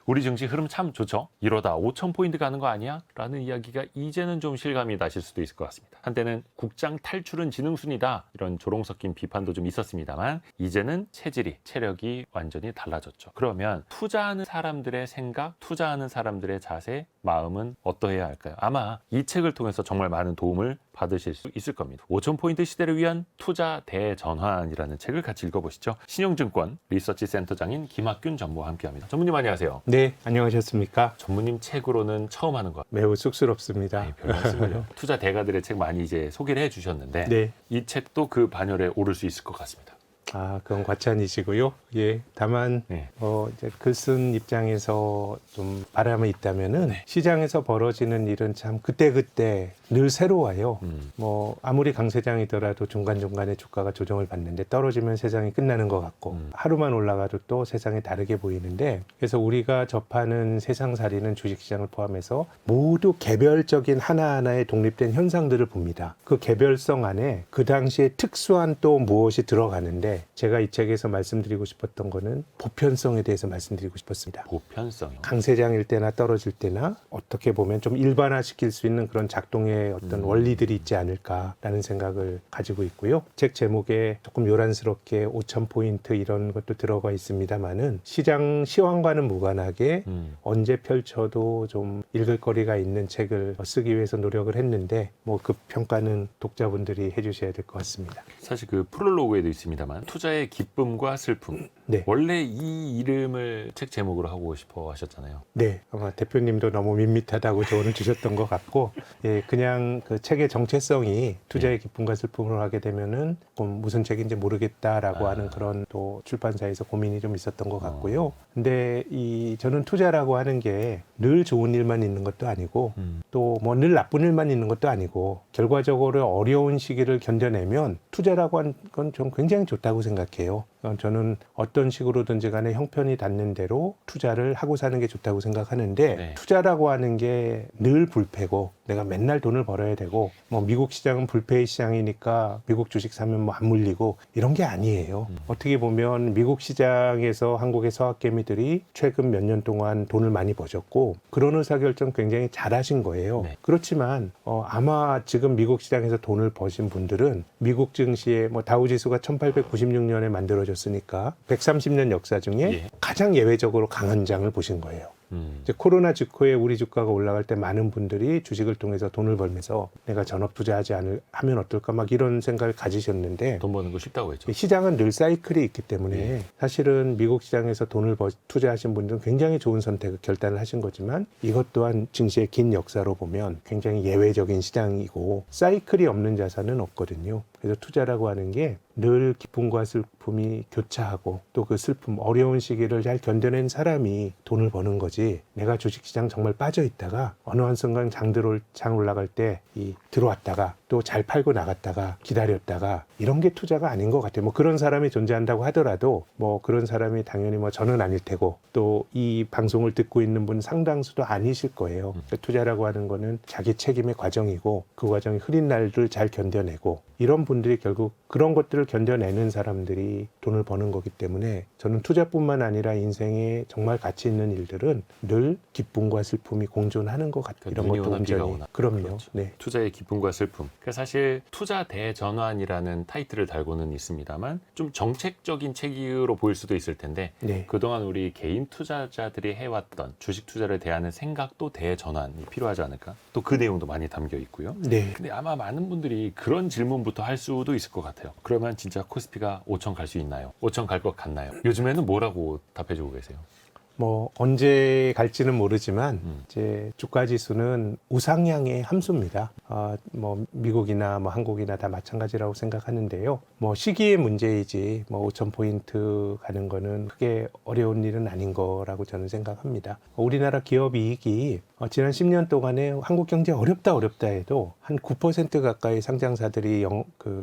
우리 증시 흐름 참 좋죠. 이러다 5,000포인트 가는 거 아니야? 라는 이야기가 이제는 좀 실감이 나실 수도 있을 것 같습니다. 한때는 국장 탈출은 지능순이다, 이런 조롱 섞인 비판도 좀 있었습니다만 이제는 체력이 완전히 달라졌죠. 그러면 투자하는 사람들의 생각, 투자하는 사람들의 자세, 마음은 어떠해야 할까요? 아마 이 책을 통해서 정말 많은 도움을 받으실 수 있을 겁니다. 5,000포인트 시대를 위한 투자 대전환이라는 책을 같이 읽어보시죠. 신용증권 리서치 센터장인 김학균 전무와 함께합니다. 전무님 안녕하세요. 네, 안녕하셨습니까? 전무님 책으로는 처음 하는 것 같아요. 매우 쑥스럽습니다. 아니, 별 말씀을요. 투자 대가들의 책 많이 이제 소개를 해주셨는데 네. 이 책도 그 반열에 오를 수 있을 것 같습니다. 그건 과찬이시고요. 예, 다만 네. 이제 글 쓴 입장에서 좀 바람이 있다면은 네. 시장에서 벌어지는 일은 참 그때그때 늘 새로워요. 아무리 강세장이더라도 중간중간에 주가가 조정을 받는데 떨어지면 세상이 끝나는 것 같고 하루만 올라가도 또 세상이 다르게 보이는데, 그래서 우리가 접하는 세상살이는 주식시장을 포함해서 모두 개별적인 하나하나의 독립된 현상들을 봅니다. 그 개별성 안에 그 당시에 특수한 또 무엇이 들어가는데, 제가 이 책에서 말씀드리고 싶었던 거는 보편성에 대해서 말씀드리고 싶었습니다. 보편성이요? 강세장일 때나 떨어질 때나 어떻게 보면 좀 일반화시킬 수 있는 그런 작동의 어떤 원리들이 있지 않을까라는 생각을 가지고 있고요. 책 제목에 조금 요란스럽게 5,000포인트 이런 것도 들어가 있습니다만은 시장 시황과는 무관하게 언제 펼쳐도 좀 읽을 거리가 있는 책을 쓰기 위해서 노력을 했는데 그 평가는 독자분들이 해주셔야 될 것 같습니다. 사실 그 프롤로그에도 있습니다만 투자의 기쁨과 슬픔. 네. 원래 이 이름을 책 제목으로 하고 싶어 하셨잖아요. 네, 아마 대표님도 너무 밋밋하다고 조언을 주셨던 것 같고, 예, 그냥 그 책의 정체성이 투자의 기쁨과 슬픔으로 하게 되면은 무슨 책인지 모르겠다라고 하는 그런 또 출판사에서 고민이 좀 있었던 것 같고요. 근데 저는 투자라고 하는 게 늘 좋은 일만 있는 것도 아니고 또 뭐 늘 나쁜 일만 있는 것도 아니고, 결과적으로 어려운 시기를 견뎌내면 투자라고 하는 건 좀 굉장히 좋다고 생각해요. 저는 어떤 식으로든지 간에 형편이 닿는 대로 투자를 하고 사는 게 좋다고 생각하는데, 네. 투자라고 하는 게 늘 불패고 내가 맨날 돈을 벌어야 되고 미국 시장은 불패의 시장이니까 미국 주식 사면 안 물리고 이런 게 아니에요. 어떻게 보면 미국 시장에서 한국의 서학개미들이 최근 몇 년 동안 돈을 많이 버셨고 그런 의사결정 굉장히 잘하신 거예요. 네. 그렇지만 아마 지금 미국 시장에서 돈을 버신 분들은 미국 증시의 다우지수가 1896년에 만들어졌으니까 130년 역사 중에 가장 예외적으로 강한 장을 보신 거예요. 이제 코로나 직후에 우리 주가가 올라갈 때 많은 분들이 주식을 통해서 돈을 벌면서 내가 전업 투자하지 하면 어떨까 이런 생각을 가지셨는데, 돈 버는 거 쉽다고 했죠. 시장은 늘 사이클이 있기 때문에 사실은 미국 시장에서 돈을 투자하신 분들은 굉장히 좋은 선택을 결단을 하신 거지만, 이것 또한 증시의 긴 역사로 보면 굉장히 예외적인 시장이고 사이클이 없는 자산은 없거든요. 그래서 투자라고 하는 게 늘 기쁨과 슬픔이 교차하고 또 그 슬픔, 어려운 시기를 잘 견뎌낸 사람이 돈을 버는 거지, 내가 주식시장 정말 빠져 있다가 어느 한 순간 장 올라갈 때 들어왔다가 또 잘 팔고 나갔다가 기다렸다가 이런 게 투자가 아닌 것 같아요. 그런 사람이 존재한다고 하더라도 그런 사람이 당연히 저는 아닐 테고 또 이 방송을 듣고 있는 분 상당수도 아니실 거예요. 그러니까 투자라고 하는 거는 자기 책임의 과정이고 그 과정이 흐린 날을 잘 견뎌내고, 이런 분들이 결국 그런 것들을 견뎌내는 사람들이 돈을 버는 거기 때문에 저는 투자뿐만 아니라 인생에 정말 가치 있는 일들은 늘 기쁨과 슬픔이 공존하는 것 같아요. 이런 것도 온전히. 그럼요. 그렇죠. 네. 투자의 기쁨과 슬픔. 사실 투자 대전환이라는 타이틀을 달고는 있습니다만 좀 정책적인 책으로 보일 수도 있을 텐데, 네. 그동안 우리 개인 투자자들이 해왔던 주식 투자를 대하는 생각도 대전환이 필요하지 않을까? 또 그 내용도 많이 담겨 있고요. 네. 근데 아마 많은 분들이 그런 질문부터 할 수도 있을 것 같아요. 그러면 진짜 코스피가 5천 갈 수 있나요? 5천 갈 것 같나요? 요즘에는 뭐라고 답해주고 계세요? 언제 갈지는 모르지만 이제 주가 지수는 우상향의 함수입니다. 미국이나 한국이나 다 마찬가지라고 생각하는데요. 시기의 문제이지 5,000포인트 가는 거는 크게 어려운 일은 아닌 거라고 저는 생각합니다. 우리나라 기업 이익이 지난 10년 동안에 한국 경제 어렵다 해도 한 9% 가까이 상장사들이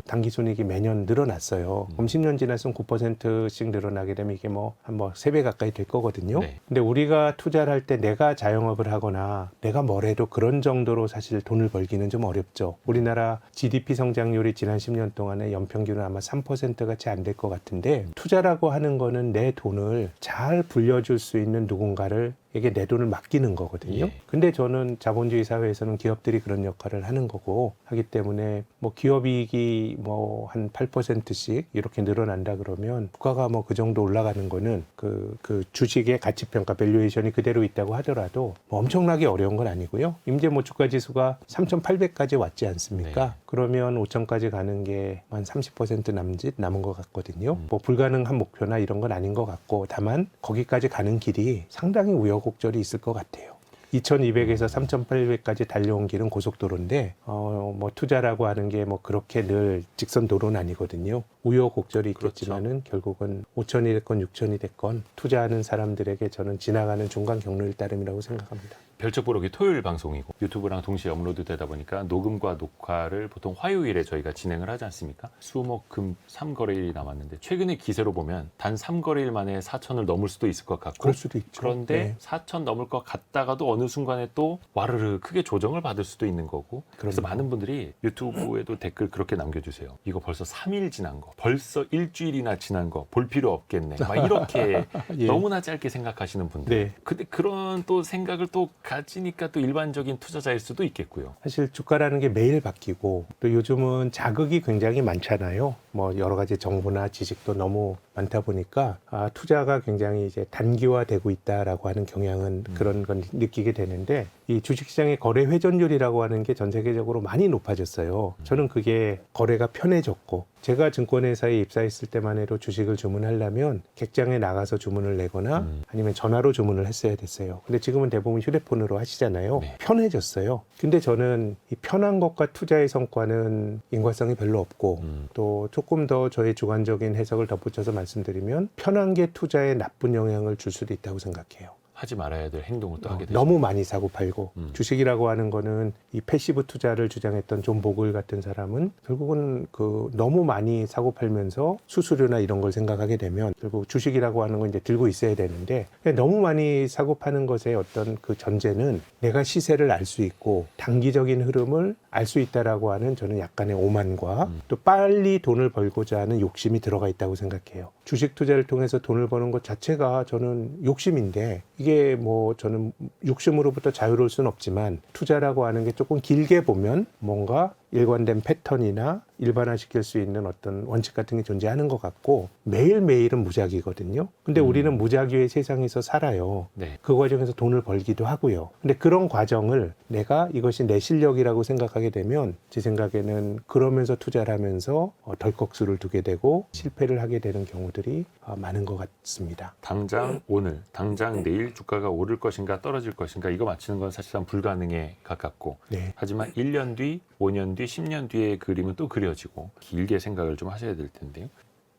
당기순이익이 매년 늘어났어요. 그럼 10년 지났으면 9%씩 늘어나게 되면 이게 한 3배 가까이 될 거거든요. 네. 근데 우리가 투자를 할 때 내가 자영업을 하거나 내가 뭘 해도 그런 정도로 사실 돈을 벌기는 좀 어렵죠. 우리나라 GDP 성장률이 지난 10년 동안에 연평균은 아마 3%가 채 안 될 것 같은데, 투자라고 하는 거는 내 돈을 잘 불려줄 수 있는 누군가를 기업에게 내 돈을 맡기는 거거든요. 예. 근데 저는 자본주의 사회에서는 기업들이 그런 역할을 하는 거고 하기 때문에 뭐 기업이익이 뭐 한 8%씩 이렇게 늘어난다 그러면 주가가 뭐 그 정도 올라가는 거는 그 주식의 가치 평가 밸류에이션이 그대로 있다고 하더라도 뭐 엄청나게 어려운 건 아니고요. 이제 뭐 주가 지수가 3,800까지 왔지 않습니까? 네. 그러면 5,000까지 가는 게 한 30% 남은 것 같거든요. 뭐 불가능한 목표나 이런 건 아닌 것 같고 다만 거기까지 가는 길이 상당히 우여곡절이 있을 것 같아요. 2200에서 3800까지 달려온 길은 고속도로인데 뭐 투자라고 하는 게 뭐 그렇게 늘 직선 도로는 아니거든요. 우여곡절이 있겠지만은 결국은 5000이 됐건 6000이 됐건 투자하는 사람들에게 저는 지나가는 중간 경로일 따름이라고 생각합니다. 별적보록이 토요일 방송이고 유튜브랑 동시에 업로드 되다 보니까 녹음과 녹화를 보통 화요일에 저희가 진행을 하지 않습니까? 수목금 3거래일이 남았는데 최근의 기세로 보면 단 3거래일 만에 4천을 넘을 수도 있을 것 같고 그럴 수도 있죠. 그런데 네. 4천 넘을 것 같다가도 어느 순간에 또 와르르 크게 조정을 받을 수도 있는 거고 그래서 그럼요. 많은 분들이 유튜브에도 댓글 그렇게 남겨주세요. 이거 벌써 3일 지난 거 벌써 일주일이나 지난 거 볼 필요 없겠네 막 이렇게 예. 너무나 짧게 생각하시는 분들 네. 근데 그런 또 생각을 또 가지니까 또 일반적인 투자자일 수도 있겠고요. 사실 주가라는 게 매일 바뀌고 또 요즘은 자극이 굉장히 많잖아요. 뭐 여러 가지 정보나 지식도 너무 많다 보니까 투자가 굉장히 이제 단기화되고 있다라고 하는 경향은 그런 건 느끼게 되는데 이 주식시장의 거래 회전율이라고 하는 게 전 세계적으로 많이 높아졌어요. 저는 그게 거래가 편해졌고 제가 증권회사에 입사했을 때만 해도 주식을 주문하려면 객장에 나가서 주문을 내거나 아니면 전화로 주문을 했어야 됐어요. 근데 지금은 대부분 휴대폰으로 하시잖아요. 네. 편해졌어요. 근데 저는 이 편한 것과 투자의 성과는 인과성이 별로 없고 또 조금 더 저의 주관적인 해석을 덧붙여서 말씀드리면 편한 게 투자에 나쁜 영향을 줄 수도 있다고 생각해요. 하지 말아야 될 행동을 또 하게 되죠. 너무 많이 사고 팔고 주식이라고 하는 거는 이 패시브 투자를 주장했던 존 보글 같은 사람은 결국은 그 너무 많이 사고 팔면서 수수료나 이런 걸 생각하게 되면 결국 주식이라고 하는 건 이제 들고 있어야 되는데 너무 많이 사고 파는 것의 어떤 그 전제는 내가 시세를 알 수 있고 단기적인 흐름을 알 수 있다라고 하는 저는 약간의 오만과 또 빨리 돈을 벌고자 하는 욕심이 들어가 있다고 생각해요. 주식 투자를 통해서 돈을 버는 것 자체가 저는 욕심인데 이게 뭐 저는 욕심으로부터 자유로울 수는 없지만 투자라고 하는 게 조금 길게 보면 뭔가 일관된 패턴이나 일반화시킬 수 있는 어떤 원칙 같은 게 존재하는 것 같고 매일매일은 무작위거든요. 근데 우리는 무작위의 세상에서 살아요. 네. 그 과정에서 돈을 벌기도 하고요. 근데 그런 과정을 내가 이것이 내 실력이라고 생각하게 되면 제 생각에는 그러면서 투자를 하면서 덜컥수를 두게 되고 실패를 하게 되는 경우들이 많은 것 같습니다. 당장 오늘, 당장 내일 주가가 오를 것인가 떨어질 것인가 이거 맞추는 건 사실상 불가능에 가깝고 네. 하지만 1년 뒤, 5년 뒤, 10년 뒤의 그림은 또 그려지고 길게 생각을 좀 하셔야 될 텐데요.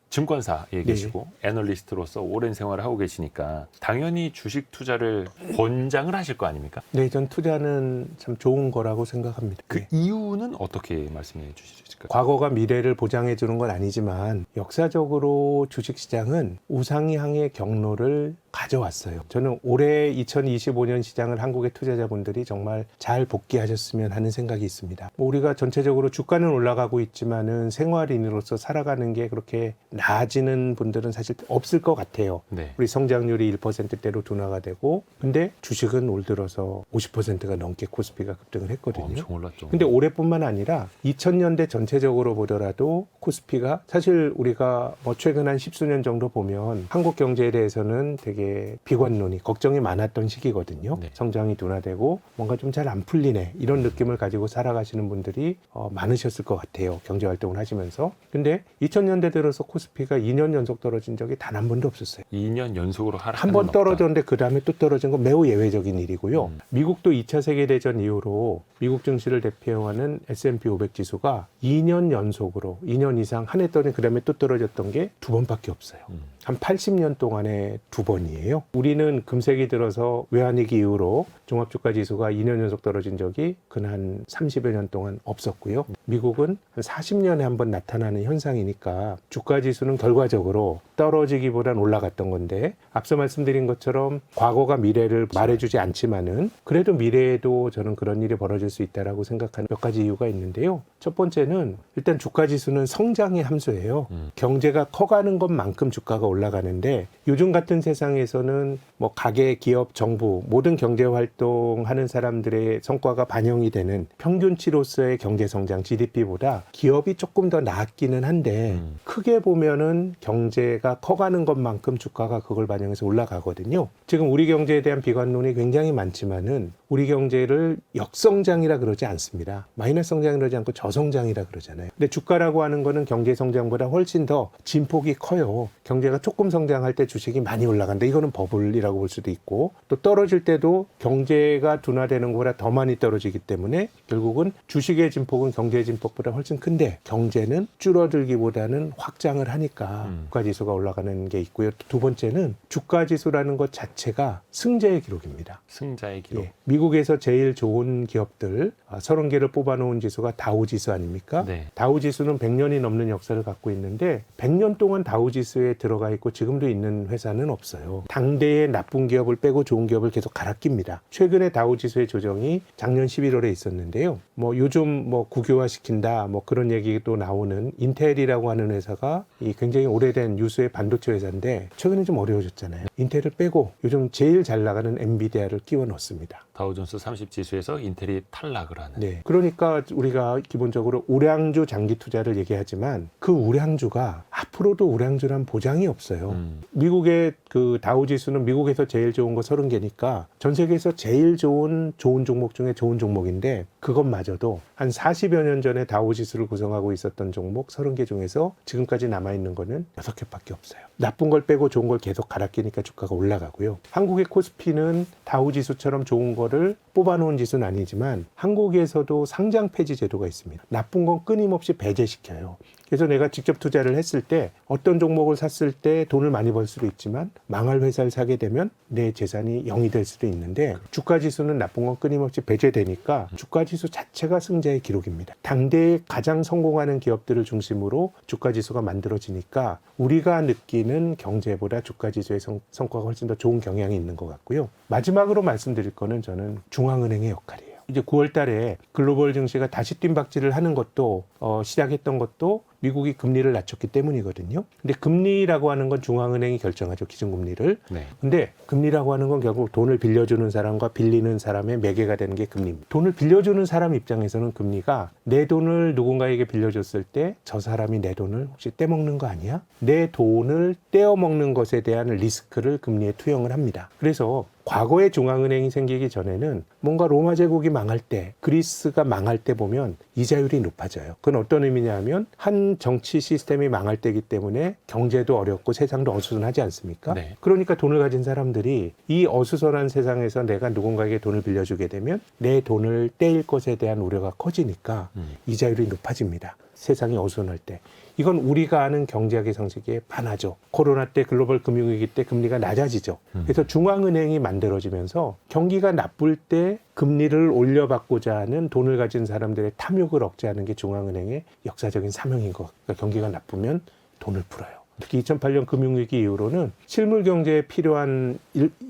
증권사에 계시고 애널리스트로서 오랜 생활을 하고 계시니까 당연히 주식 투자를 권장을 하실 거 아닙니까? 네, 전 투자는 참 좋은 거라고 생각합니다. 그 네. 이유는 어떻게 말씀해 주실 수 있을까요? 과거가 미래를 보장해 주는 건 아니지만 역사적으로 주식시장은 우상향의 경로를 가져왔어요. 저는 올해 2025년 시장을 한국의 투자자분들이 정말 잘 복귀하셨으면 하는 생각이 있습니다. 우리가 전체적으로 주가는 올라가고 있지만은 생활인으로서 살아가는 게 그렇게 나아지는 분들은 사실 없을 것 같아요. 네. 우리 성장률이 1%대로 둔화가 되고 근데 주식은 올 들어서 50%가 넘게 코스피가 급등을 했거든요. 엄청 올랐죠. 근데 올해뿐만 아니라 2000년대 전체적으로 보더라도 코스피가 사실 우리가 뭐 최근 한 10수년 정도 보면 한국 경제에 대해서는 되게 비관론이 걱정이 많았던 시기거든요. 네. 성장이 둔화되고 뭔가 좀 잘 안 풀리네 이런 느낌을 가지고 살아가시는 분들이 많으셨을 것 같아요. 경제활동을 하시면서. 근데 2000년대 들어서 코스피가 2년 연속 떨어진 적이 단 한 번도 없었어요. 2년 연속으로 하락하는 한 번 떨어졌는데 그 다음에 또 떨어진 건 매우 예외적인 일이고요. 미국도 2차 세계대전 이후로 미국 증시를 대표하는 S&P 500 지수가 2년 연속으로 2년 이상 한 해 떨어진 그 다음에 또 떨어졌던 게 두 번밖에 없어요. 한 80년 동안에 두 번이에요. 우리는 금세기 들어서 외환위기 이후로 종합주가 지수가 2년 연속 떨어진 적이 근 30여 년 동안 없었고요. 미국은 한 40년에 한 번 나타나는 현상이니까 주가 지수는 결과적으로 떨어지기보단 올라갔던 건데 앞서 말씀드린 것처럼 과거가 미래를 말해주지 않지만은 그래도 미래에도 저는 그런 일이 벌어질 수 있다라고 생각하는 몇 가지 이유가 있는데요. 첫 번째는 일단 주가 지수는 성장의 함수예요. 경제가 커가는 것만큼 주가가 올라가는데 요즘 같은 세상에서는 뭐 가계, 기업, 정부 모든 경제 활동하는 사람들의 성과가 반영이 되는 평균치로서의 경제 성장 GDP보다 기업이 조금 더 나았기는 한데 크게 보면은 경제가 커가는 것만큼 주가가 그걸 반영해서 올라가거든요. 지금 우리 경제에 대한 비관론이 굉장히 많지만은 우리 경제를 역성장이라 그러지 않습니다. 마이너스 성장이라 그러지 않고 저성장이라 그러잖아요. 근데 주가라고 하는 거는 경제 성장보다 훨씬 더 진폭이 커요. 경제가 조금 성장할 때 주식이 많이 올라간다. 이거는 버블이라고 볼 수도 있고, 또 떨어질 때도 경제가 둔화되는 것보다 더 많이 떨어지기 때문에 결국은 주식의 진폭은 경제의 진폭보다 훨씬 큰데 경제는 줄어들기보다는 확장을 하니까 주가지수가 올라가는 게 있고요. 두 번째는 주가지수라는 것 자체가 승자의 기록입니다. 승자의 기록. 예, 미국에서 제일 좋은 기업들 30개를 뽑아놓은 지수가 다우지수 아닙니까? 네. 다우지수는 100년이 넘는 역사를 갖고 있는데 100년 동안 다우지수에 들어가 있고 지금도 있는 회사는 없어요. 당대의 나쁜 기업을 빼고 좋은 기업을 계속 갈아 낍니다. 최근에 다우지수의 조정이 작년 11월에 있었는데요. 뭐 요즘 뭐 국유화시킨다 뭐 그런 얘기도 나오는 인텔이라고 하는 회사가 이 굉장히 오래된 유수의 반도체 회사인데 최근에 좀 어려워졌잖아요. 인텔을 빼고 요즘 제일 잘 나가는 엔비디아를 끼워 넣습니다. 다우존스 30 지수에서 인텔이 탈락을 하는. 네. 그러니까 우리가 기본적으로 우량주 장기 투자를 얘기하지만 그 우량주가 앞으로도 우량주란 보장이 없어요. 미국의 그 다우지수는 미국에서 제일 좋은 거 30개니까 전 세계에서 제일 좋은 종목 중에 좋은 종목인데 그것마저도 한 40여 년 전에 다우지수를 구성하고 있었던 종목 30개 중에서 지금까지 남아있는 거는 6개밖에 없어요. 나쁜 걸 빼고 좋은 걸 계속 갈아 끼니까 주가가 올라가고요. 한국의 코스피는 다우지수처럼 좋은 거를 뽑아놓은 지수는 아니지만 한국에서도 상장 폐지 제도가 있습니다. 나쁜 건 끊임없이 배제시켜요. 그래서 내가 직접 투자를 했을 때 어떤 종목을 샀을 때 돈을 많이 벌 수도 있지만 망할 회사를 사게 되면 내 재산이 0이 될 수도 있는데 주가지수는 나쁜 건 끊임없이 배제되니까 주가지수 자체가 승자의 기록입니다. 당대에 가장 성공하는 기업들을 중심으로 주가지수가 만들어지니까 우리가 느끼는 경제보다 주가지수의 성과가 훨씬 더 좋은 경향이 있는 것 같고요. 마지막으로 말씀드릴 거는 저는 중앙은행의 역할이에요. 이제 9월 달에 글로벌 증시가 다시 뜀박질을 하는 것도 시작했던 것도 미국이 금리를 낮췄기 때문이거든요. 근데 금리라고 하는 건 중앙은행이 결정하죠. 기준금리를. 네. 근데 금리라고 하는 건 결국 돈을 빌려주는 사람과 빌리는 사람의 매개가 되는 게 금리입니다. 돈을 빌려주는 사람 입장에서는 금리가 내 돈을 누군가에게 빌려줬을 때 저 사람이 내 돈을 혹시 떼먹는 거 아니야? 내 돈을 떼어먹는 것에 대한 리스크를 금리에 투영을 합니다. 그래서 과거에 중앙은행이 생기기 전에는 뭔가 로마 제국이 망할 때, 그리스가 망할 때 보면 이자율이 높아져요. 그건 어떤 의미냐 하면 한 정치 시스템이 망할 때이기 때문에 경제도 어렵고 세상도 어수선하지 않습니까? 네. 그러니까 돈을 가진 사람들이 이 어수선한 세상에서 내가 누군가에게 돈을 빌려주게 되면 내 돈을 떼일 것에 대한 우려가 커지니까 이자율이 높아집니다. 세상이 어수선할 때. 이건 우리가 아는 경제학의 상식에 반하죠. 코로나 때 글로벌 금융위기 때 금리가 낮아지죠. 그래서 중앙은행이 만들어지면서 경기가 나쁠 때 금리를 올려받고자 하는 돈을 가진 사람들의 탐욕을 억제하는 게 중앙은행의 역사적인 사명인 것 같아요. 그러니까 경기가 나쁘면 돈을 풀어요. 특히 2008년 금융위기 이후로는 실물 경제에 필요한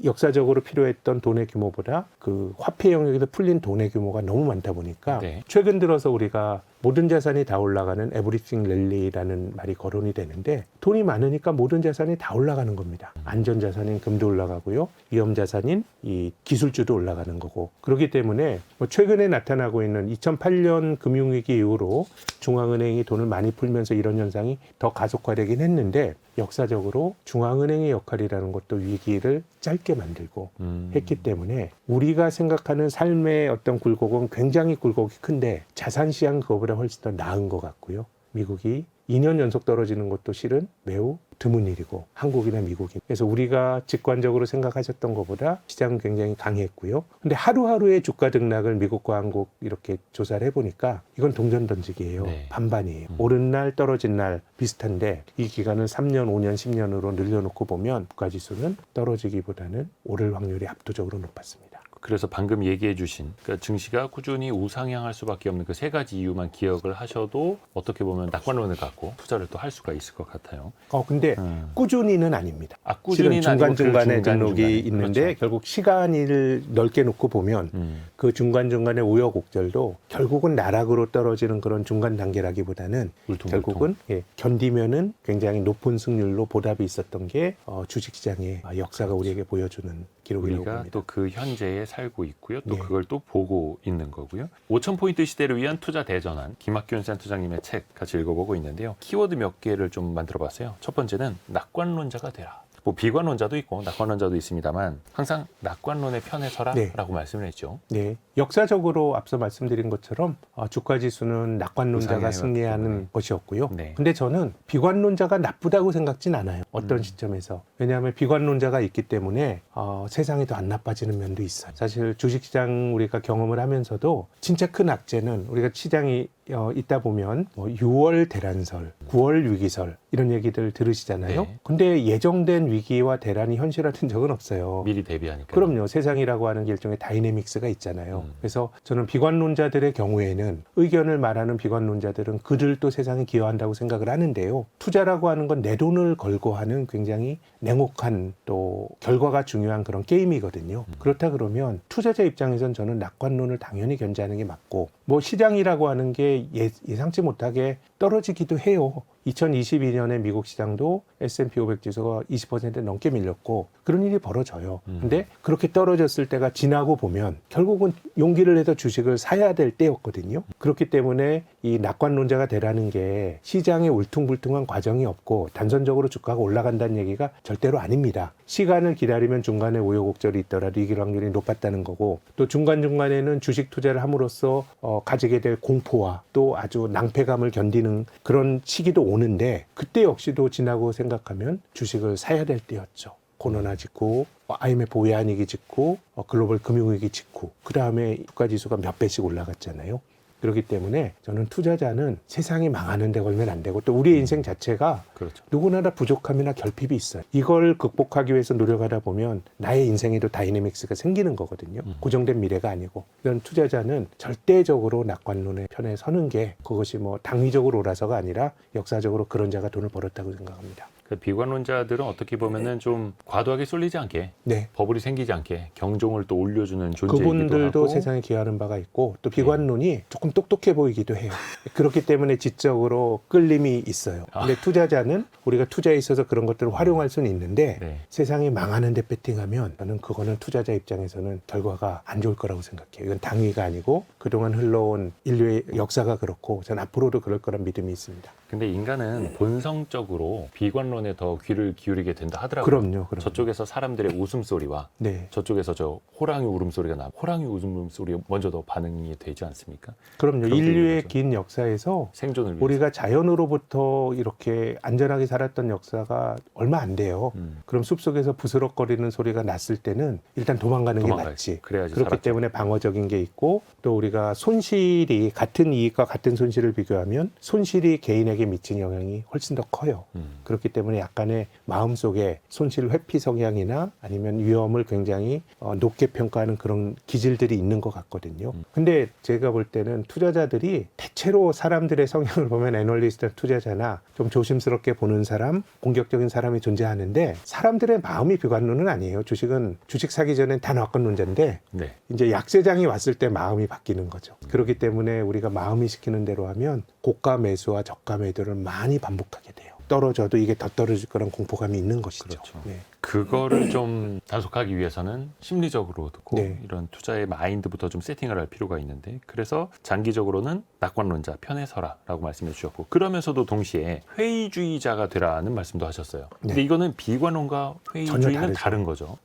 역사적으로 필요했던 돈의 규모보다 그 화폐 영역에서 풀린 돈의 규모가 너무 많다 보니까 네. 최근 들어서 우리가 모든 자산이 다 올라가는 에브리띵 랠리라는 말이 거론이 되는데 돈이 많으니까 모든 자산이 다 올라가는 겁니다. 안전자산인 금도 올라가고요. 위험자산인 이 기술주도 올라가는 거고 그렇기 때문에 뭐 최근에 나타나고 있는 2008년 금융위기 이후로 중앙은행이 돈을 많이 풀면서 이런 현상이 더 가속화되긴 했는데 역사적으로 중앙은행의 역할이라는 것도 위기를 짧게 만들고 했기 때문에 우리가 생각하는 삶의 어떤 굴곡은 굉장히 굴곡이 큰데 자산시장 그거보다 훨씬 더 나은 것 같고요. 미국이 2년 연속 떨어지는 것도 실은 매우 드문 일이고 한국이나 미국이 그래서 우리가 직관적으로 생각하셨던 것보다 시장은 굉장히 강했고요. 근데 하루하루의 주가 등락을 미국과 한국 이렇게 조사를 해보니까 이건 동전 던지기예요. 네. 반반이에요. 오른 날 떨어진 날 비슷한데 이 기간을 3년, 5년, 10년으로 늘려놓고 보면 주가지수는 떨어지기보다는 오를 확률이 압도적으로 높았습니다. 그래서 방금 얘기해 주신 그러니까 증시가 꾸준히 우상향할 수밖에 없는 그 세 가지 이유만 기억을 하셔도 어떻게 보면 낙관론을 갖고 투자를 또 할 수가 있을 것 같아요. 근데 꾸준히는 아닙니다. 꾸준히는 실은 중간중간에 아니고 등록이 중간에. 있는데 그렇죠. 결국 시간을 넓게 놓고 보면 그 중간중간에 우여곡절도 결국은 나락으로 떨어지는 그런 중간 단계라기보다는 울퉁불퉁. 결국은 견디면은 굉장히 높은 승률로 보답이 있었던 게 주식시장의 역사가 우리에게 보여주는 기록이라고 우리가 봅니다. 또 그 현재에 살고 있고요. 또 네. 그걸 또 보고 있는 거고요. 5,000포인트 시대를 위한 투자 대전환 김학균 센터장님의 책 같이 읽어보고 있는데요. 키워드 몇 개를 좀 만들어봤어요. 첫 번째는 낙관론자가 되라. 뭐 비관론자도 있고 낙관론자도 있습니다만 항상 낙관론의 편에 서라라고 말씀을 했죠. 네, 역사적으로 앞서 말씀드린 것처럼 주가 지수는 낙관론자가 우상향해 승리하는 왔기 때문에. 것이었고요. 네. 근데 저는 비관론자가 나쁘다고 생각진 않아요. 어떤 시점에서. 왜냐하면 비관론자가 있기 때문에 세상이 더 안 나빠지는 면도 있어요. 사실 주식시장 우리가 경험을 하면서도 진짜 큰 악재는 우리가 시장이 있다 보면 6월 대란설, 9월 위기설 이런 얘기들 들으시잖아요. 네. 근데 예정된 위기와 대란이 현실화된 적은 없어요. 미리 대비하니까. 그럼요. 세상이라고 하는 게 일종의 다이내믹스가 있잖아요. 그래서 저는 비관론자들의 경우에는 의견을 말하는 비관론자들은 그들도 세상에 기여한다고 생각을 하는데요. 투자라고 하는 건 내 돈을 걸고 하는 굉장히 냉혹한 또 결과가 중요한 그런 게임이거든요. 그렇다 그러면 투자자 입장에선 저는 낙관론을 당연히 견제하는 게 맞고 뭐 시장이라고 하는 게 예상치 못하게 떨어지기도 해요. 2022년에 미국 시장도 S&P 500 지수가 20% 넘게 밀렸고 그런 일이 벌어져요. 근데 그렇게 떨어졌을 때가 지나고 보면 결국은 용기를 내서 주식을 사야 될 때였거든요. 그렇기 때문에 이 낙관론자가 되라는 게 시장에 울퉁불퉁한 과정이 없고 단선적으로 주가가 올라간다는 얘기가 절대로 아닙니다. 시간을 기다리면 중간에 우여곡절이 있더라도 이길 확률이 높았다는 거고 또 중간중간에는 주식 투자를 함으로써 가지게 될 공포와 또 아주 낭패감을 견디는 그런 시기도 오는데 그때 역시도 지나고 생각하면 주식을 사야 될 때였죠. 코로나 직후, IMF 외환위기 직후, 글로벌 금융위기 직후 그 다음에 주가지수가 몇 배씩 올라갔잖아요. 그렇기 때문에 저는 투자자는 세상이 망하는 데 걸면 안 되고 또 우리의 인생 자체가 그렇죠. 누구나 다 부족함이나 결핍이 있어요. 이걸 극복하기 위해서 노력하다 보면 나의 인생에도 다이내믹스가 생기는 거거든요. 고정된 미래가 아니고 이런 투자자는 절대적으로 낙관론의 편에 서는 게 그것이 뭐 당위적으로 옳아서가 아니라 역사적으로 그런 자가 돈을 벌었다고 생각합니다. 그 비관론자들은 어떻게 보면은 좀 과도하게 쏠리지 않게 네. 버블이 생기지 않게 경종을 또 올려주는 존재이기도 그분들도 하고 세상에 기여하는 바가 있고 또 비관론이 조금 똑똑해 보이기도 해요. 그렇기 때문에 지적으로 끌림이 있어요. 근데 투자자는 우리가 투자에 있어서 그런 것들을 활용할 수는 있는데 네. 세상이 망하는 데 배팅하면 저는 그거는 투자자 입장에서는 결과가 안 좋을 거라고 생각해요. 이건 당위가 아니고 그동안 흘러온 인류의 역사가 그렇고 저는 앞으로도 그럴 거란 믿음이 있습니다. 근데 인간은 본성적으로 비관론에 더 귀를 기울이게 된다 하더라고요. 그럼요. 저쪽에서 사람들의 웃음소리와 네. 저쪽에서 저 호랑이 울음소리가 나 호랑이 웃음소리가 먼저 더 반응이 되지 않습니까? 그럼요. 그렇게 인류의 거죠. 긴 역사에서 생존을 위해서. 우리가 자연으로부터 이렇게 안전하게 살았던 역사가 얼마 안 돼요. 그럼 숲속에서 부스럭거리는 소리가 났을 때는 일단 도망가는 게 도망가야지. 맞지. 그래야지 그렇기 살았죠. 때문에 방어적인 게 있고 또 우리가 손실이 같은 이익과 같은 손실을 비교하면 손실이 개인에게 미친 영향이 훨씬 더 커요. 그렇기 때문에 약간의 마음속에 손실 회피 성향이나 아니면 위험을 굉장히 높게 평가하는 그런 기질들이 있는 것 같거든요. 근데 제가 볼 때는 투자자들이 대체로 사람들의 성향을 보면 애널리스트 투자자나 좀 조심스럽게 보는 사람, 공격적인 사람이 존재하는데 사람들의 마음이 비관론은 아니에요. 주식은 주식 사기 전엔 다 낙관론자인데 네. 이제 약세장이 왔을 때 마음이 바뀌는 거죠. 그렇기 때문에 우리가 마음이 시키는 대로 하면 고가 매수와 저가 매도를 많이 반복하게 돼요. 떨어져도 이게 더 떨어질 거란 공포감이 있는 것이죠. 그렇죠. 네. 그거를 좀 단속하기 위해서는 심리적으로도 네. 이런 투자의 마인드부터 좀 세팅을 할 필요가 있는데 그래서 장기적으로는 낙관론자 편에 서라라고 말씀해 주셨고 그러면서도 동시에 회의주의자가 되라는 말씀도 하셨어요. 근데 네. 이거는 비관론과 회의주의는 다르죠. 다른 거죠.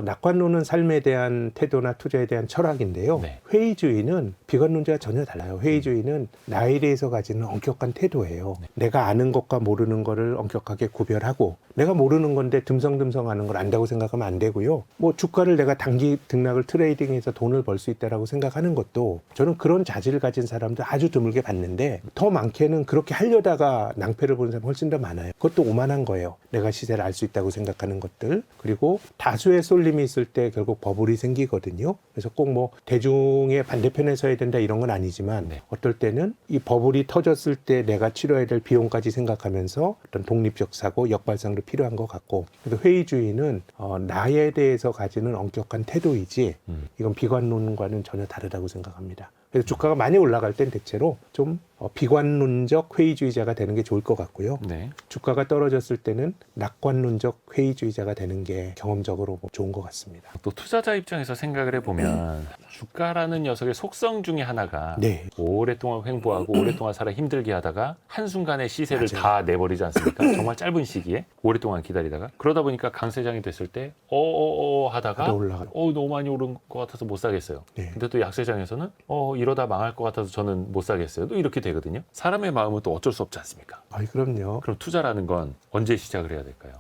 낙관론은 삶에 대한 태도나 투자에 대한 철학인데요. 네. 회의주의는 비관론자와 전혀 달라요. 회의주의는 나에 대해서 가지는 엄격한 태도예요. 내가 아는 것과 모르는 것을 엄격하게 구별하고 내가 모르는 건데 듬성듬성하는 걸 안다고 생각하면 안 되고요. 뭐 주가를 내가 단기 등락을 트레이딩해서 돈을 벌 수 있다라고 생각하는 것도 저는 그런 자질을 가진 사람들 아주 드물게 봤는데 더 많게는 그렇게 하려다가 낭패를 보는 사람이 훨씬 더 많아요. 그것도 오만한 거예요. 내가 시세를 알 수 있다고 생각하는 것들. 그리고 다수의 쏠림이 있을 때 결국 버블이 생기거든요. 그래서 꼭 뭐 대중의 반대편에 서야 된다 이런 건 아니지만 네. 어떨 때는 이 버블이 터졌을 때 내가 치러야 될 비용까지 생각하면서 어떤 독립적 사고, 역발상도 필요한 것 같고, 그래서 회의주의는 나에 대해서 가지는 엄격한 태도이지 이건 비관론과는 전혀 다르다고 생각합니다. 그래서 주가가 많이 올라갈 땐 대체로 좀 비관론적 회의주의자가 되는 게 좋을 것 같고요. 네. 주가가 떨어졌을 때는 낙관론적 회의주의자가 되는 게 경험적으로 좋은 것 같습니다. 또 투자자 입장에서 생각을 해보면 주가라는 녀석의 속성 중에 하나가 네. 오랫동안 횡보하고 오랫동안 살아 힘들게 하다가 한순간에 시세를 맞아요. 다 내버리지 않습니까? 정말 짧은 시기에 오랫동안 기다리다가 그러다 보니까 강세장이 됐을 때 하다가 올라가. 너무 많이 오른 것 같아서 못 사겠어요. 네. 근데 또 약세장에서는 이러다 망할 것 같아서 저는 못 사겠어요. 또 이렇게 되거든요. 사람의 마음은 또 어쩔 수 없지 않습니까? 그럼요. 그럼 투자라는 건 언제 시작을 해야 될까요?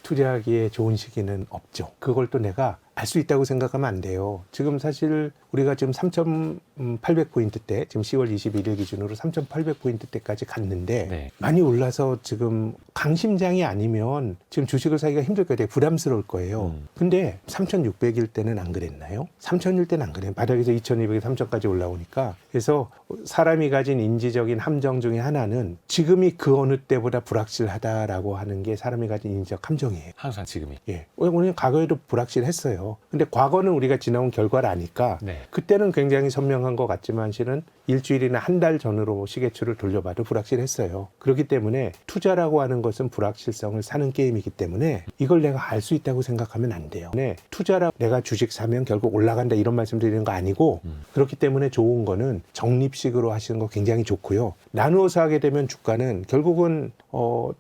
투자하기에 좋은 시기는 없죠. 그걸 또 내가 알 수 있다고 생각하면 안 돼요. 지금 사실 우리가 지금 3,800포인트대, 지금 10월 21일 기준으로 3,800포인트대까지 갔는데 네. 많이 올라서 지금 강심장이 아니면 지금 주식을 사기가 힘들 거예요. 되게 부담스러울 거예요. 근데 3,600일 때는 안 그랬나요? 3,000일 때는 안 그래요. 바닥에서 2,200에 3,000까지 올라오니까. 그래서 사람이 가진 인지적인 함정 중에 하나는 지금이 그 어느 때보다 불확실하다라고 하는 게 사람이 가진 인지적 함정이에요. 항상 지금이. 예. 왜냐면 과거에도 불확실했어요. 근데 과거는 우리가 지나온 결과를 아니까 네. 그때는 굉장히 선명한 것 같지만 실은 일주일이나 한 달 전으로 시계추를 돌려봐도 불확실했어요. 그렇기 때문에 투자라고 하는 것은 불확실성을 사는 게임이기 때문에 이걸 내가 알 수 있다고 생각하면 안 돼요. 네, 투자라 내가 주식 사면 결국 올라간다 이런 말씀 드리는 거 아니고 그렇기 때문에 좋은 거는 적립식으로 하시는 거 굉장히 좋고요. 나누어서 하게 되면 주가는 결국은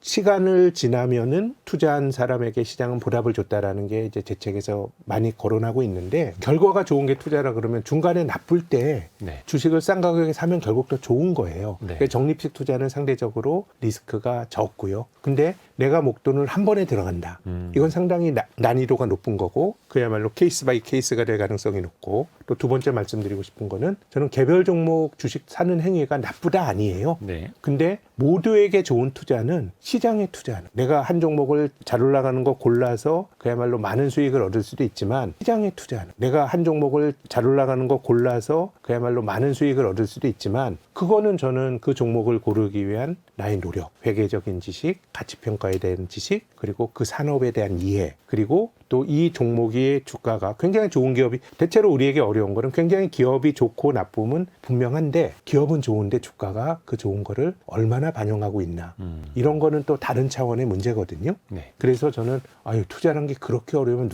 시간을 지나면은 투자한 사람에게 시장은 보답을 줬다라는 게 이제 제 책에서 많이 거론하고 있는데 결과가 좋은 게 투자라 그러면 중간에 나쁠 때 네. 주식을 싼 가격에 사면 결국 더 좋은 거예요. 네. 그러니까 적립식 투자는 상대적으로 리스크가 적고요. 근데 내가 목돈을 한 번에 들어간다. 이건 상당히 난이도가 높은 거고 그야말로 케이스 바이 케이스가 될 가능성이 높고 또 두 번째 말씀드리고 싶은 거는 저는 개별 종목 주식 사는 행위가 나쁘다 아니에요. 네. 근데 모두에게 좋은 투자는 시장에 투자하는 내가 한 종목을 잘 올라가는 거 골라서 그야말로 많은 수익을 얻을 수도 있지만 시장에 투자하는 내가 한 종목을 잘 올라가는 거 골라서 그야말로 많은 수익을 얻을 수도 있지만 그거는 저는 그 종목을 고르기 위한 나의 노력, 회계적인 지식, 가치평가에 대한 지식, 그리고 그 산업에 대한 이해, 그리고 또 이 종목의 주가가 굉장히 좋은 기업이 대체로 우리에게 어려운 거는 굉장히 기업이 좋고 나쁨은 분명한데 기업은 좋은데 주가가 그 좋은 거를 얼마나 반영하고 있나 이런 거는 또 다른 차원의 문제거든요. 네. 그래서 저는 투자라는 게 그렇게 어려우면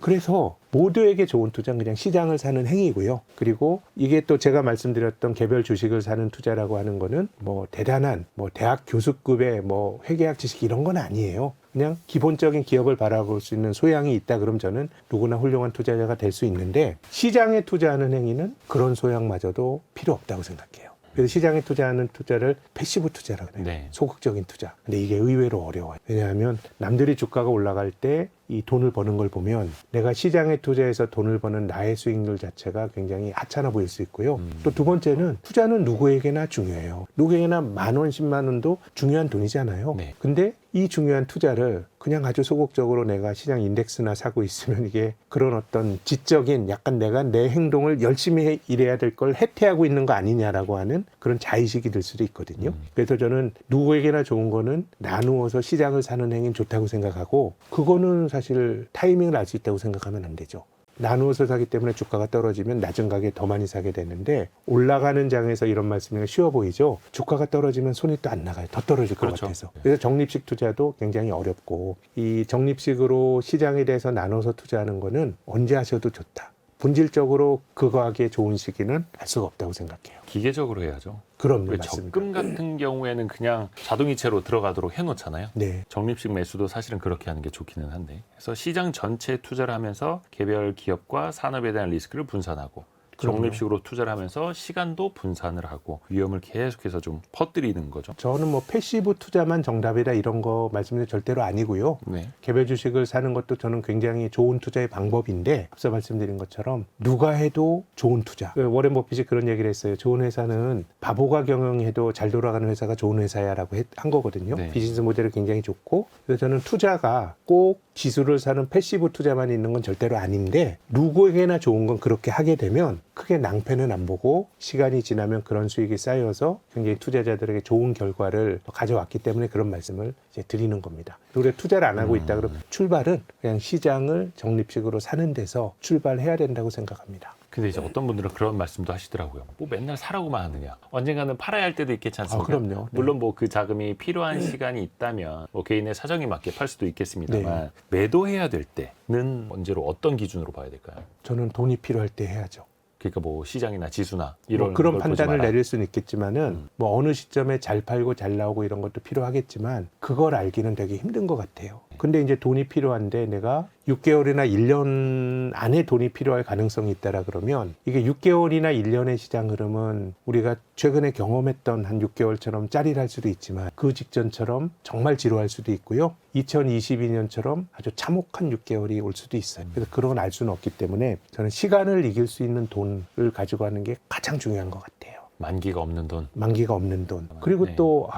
그래서 모두에게 좋은 투자는 그냥 시장을 사는 행위고요. 그리고 이게 또 제가 말씀드렸던 개별 주식을 사는 투자라고 하는 거는 뭐 대단한 대학 교수급의 회계학 지식 이런 건 아니에요. 그냥 기본적인 기업을 바라볼 수 있는 소양이 있다 그럼 저는 누구나 훌륭한 투자자가 될 수 있는데 시장에 투자하는 행위는 그런 소양마저도 필요 없다고 생각해요. 그래서 시장에 투자하는 투자를 패시브 투자라고 해요. 네. 소극적인 투자. 근데 이게 의외로 어려워요. 왜냐하면 남들이 주가가 올라갈 때 이 돈을 버는 걸 보면 내가 시장에 투자해서 돈을 버는 나의 수익률 자체가 굉장히 하찮아 보일 수 있고요. 또 두 번째는 투자는 누구에게나 중요해요. 누구에게나 10,000원, 10만 원도 중요한 돈이잖아요. 네. 근데 이 중요한 투자를 그냥 아주 소극적으로 내가 시장 인덱스나 사고 있으면 이게 그런 어떤 지적인 약간 내가 내 행동을 열심히 일해야 될 걸 해태하고 있는 거 아니냐라고 하는 그런 자의식이 들 수도 있거든요. 그래서 저는 누구에게나 좋은 거는 나누어서 시장을 사는 행위는 좋다고 생각하고 그거는 사실 타이밍을 알 수 있다고 생각하면 안 되죠. 나누어서 사기 때문에 주가가 떨어지면 낮은 가격에 더 많이 사게 되는데 올라가는 장에서 이런 말씀이 쉬워 보이죠. 주가가 떨어지면 손이 또 안 나가요. 더 떨어질 것 그렇죠. 같아서. 그래서 적립식 투자도 굉장히 어렵고 이 적립식으로 시장에 대해서 나눠서 투자하는 거는 언제 하셔도 좋다. 본질적으로 그거 하기에 좋은 시기는 알 수가 없다고 생각해요. 기계적으로 해야죠. 그럼요. 왜 맞습니다. 적금 같은 경우에는 그냥 자동이체로 들어가도록 해놓잖아요. 네. 적립식 매수도 사실은 그렇게 하는 게 좋기는 한데 그래서 시장 전체에 투자를 하면서 개별 기업과 산업에 대한 리스크를 분산하고 그럼요. 적립식으로 투자를 하면서 시간도 분산을 하고 위험을 계속해서 좀 퍼뜨리는 거죠. 저는 뭐 패시브 투자만 정답이다 이런 거 말씀드린 절대로 아니고요. 네. 개별 주식을 사는 것도 저는 굉장히 좋은 투자의 방법인데 앞서 말씀드린 것처럼 누가 해도 좋은 투자. 워렌 버핏이 그런 얘기를 했어요. 좋은 회사는 바보가 경영해도 잘 돌아가는 회사가 좋은 회사야라고 한 거거든요. 네. 비즈니스 모델이 굉장히 좋고 그래서 저는 투자가 꼭 지수를 사는 패시브 투자만 있는 건 절대로 아닌데 누구에게나 좋은 건 그렇게 하게 되면 크게 낭패는 안 보고 시간이 지나면 그런 수익이 쌓여서 굉장히 투자자들에게 좋은 결과를 가져왔기 때문에 그런 말씀을 이제 드리는 겁니다. 우리가 투자를 안 하고 있다 그러면 출발은 그냥 시장을 적립식으로 사는 데서 출발해야 된다고 생각합니다. 근데 이제 어떤 분들은 그런 말씀도 하시더라고요. 뭐 맨날 사라고만 하느냐. 언젠가는 팔아야 할 때도 있겠지 않습니까? 그럼요. 네. 물론 뭐 그 자금이 필요한 시간이 있다면 뭐 개인의 사정에 맞게 팔 수도 있겠습니다만 매도해야 될 때는 언제로 어떤 기준으로 봐야 될까요? 저는 돈이 필요할 때 해야죠. 그러니까 뭐 시장이나 지수나 이런 그런 걸 보지 판단을 마라. 내릴 수는 있겠지만은 뭐 어느 시점에 잘 팔고 잘 나오고 이런 것도 필요하겠지만 그걸 알기는 되게 힘든 것 같아요. 근데 이제 돈이 필요한데 내가 6개월이나 1년 안에 돈이 필요할 가능성이 있다라 그러면 이게 6개월이나 1년의 시장 흐름은 우리가 최근에 경험했던 한 6개월처럼 짜릿할 수도 있지만 그 직전처럼 정말 지루할 수도 있고요. 2022년처럼 아주 참혹한 6개월이 올 수도 있어요. 그래서 그런 걸 알 수는 없기 때문에 저는 시간을 이길 수 있는 돈을 가지고 가는 게 가장 중요한 것 같아요. 만기가 없는 돈. 만기가 없는 돈. 그리고 네. 또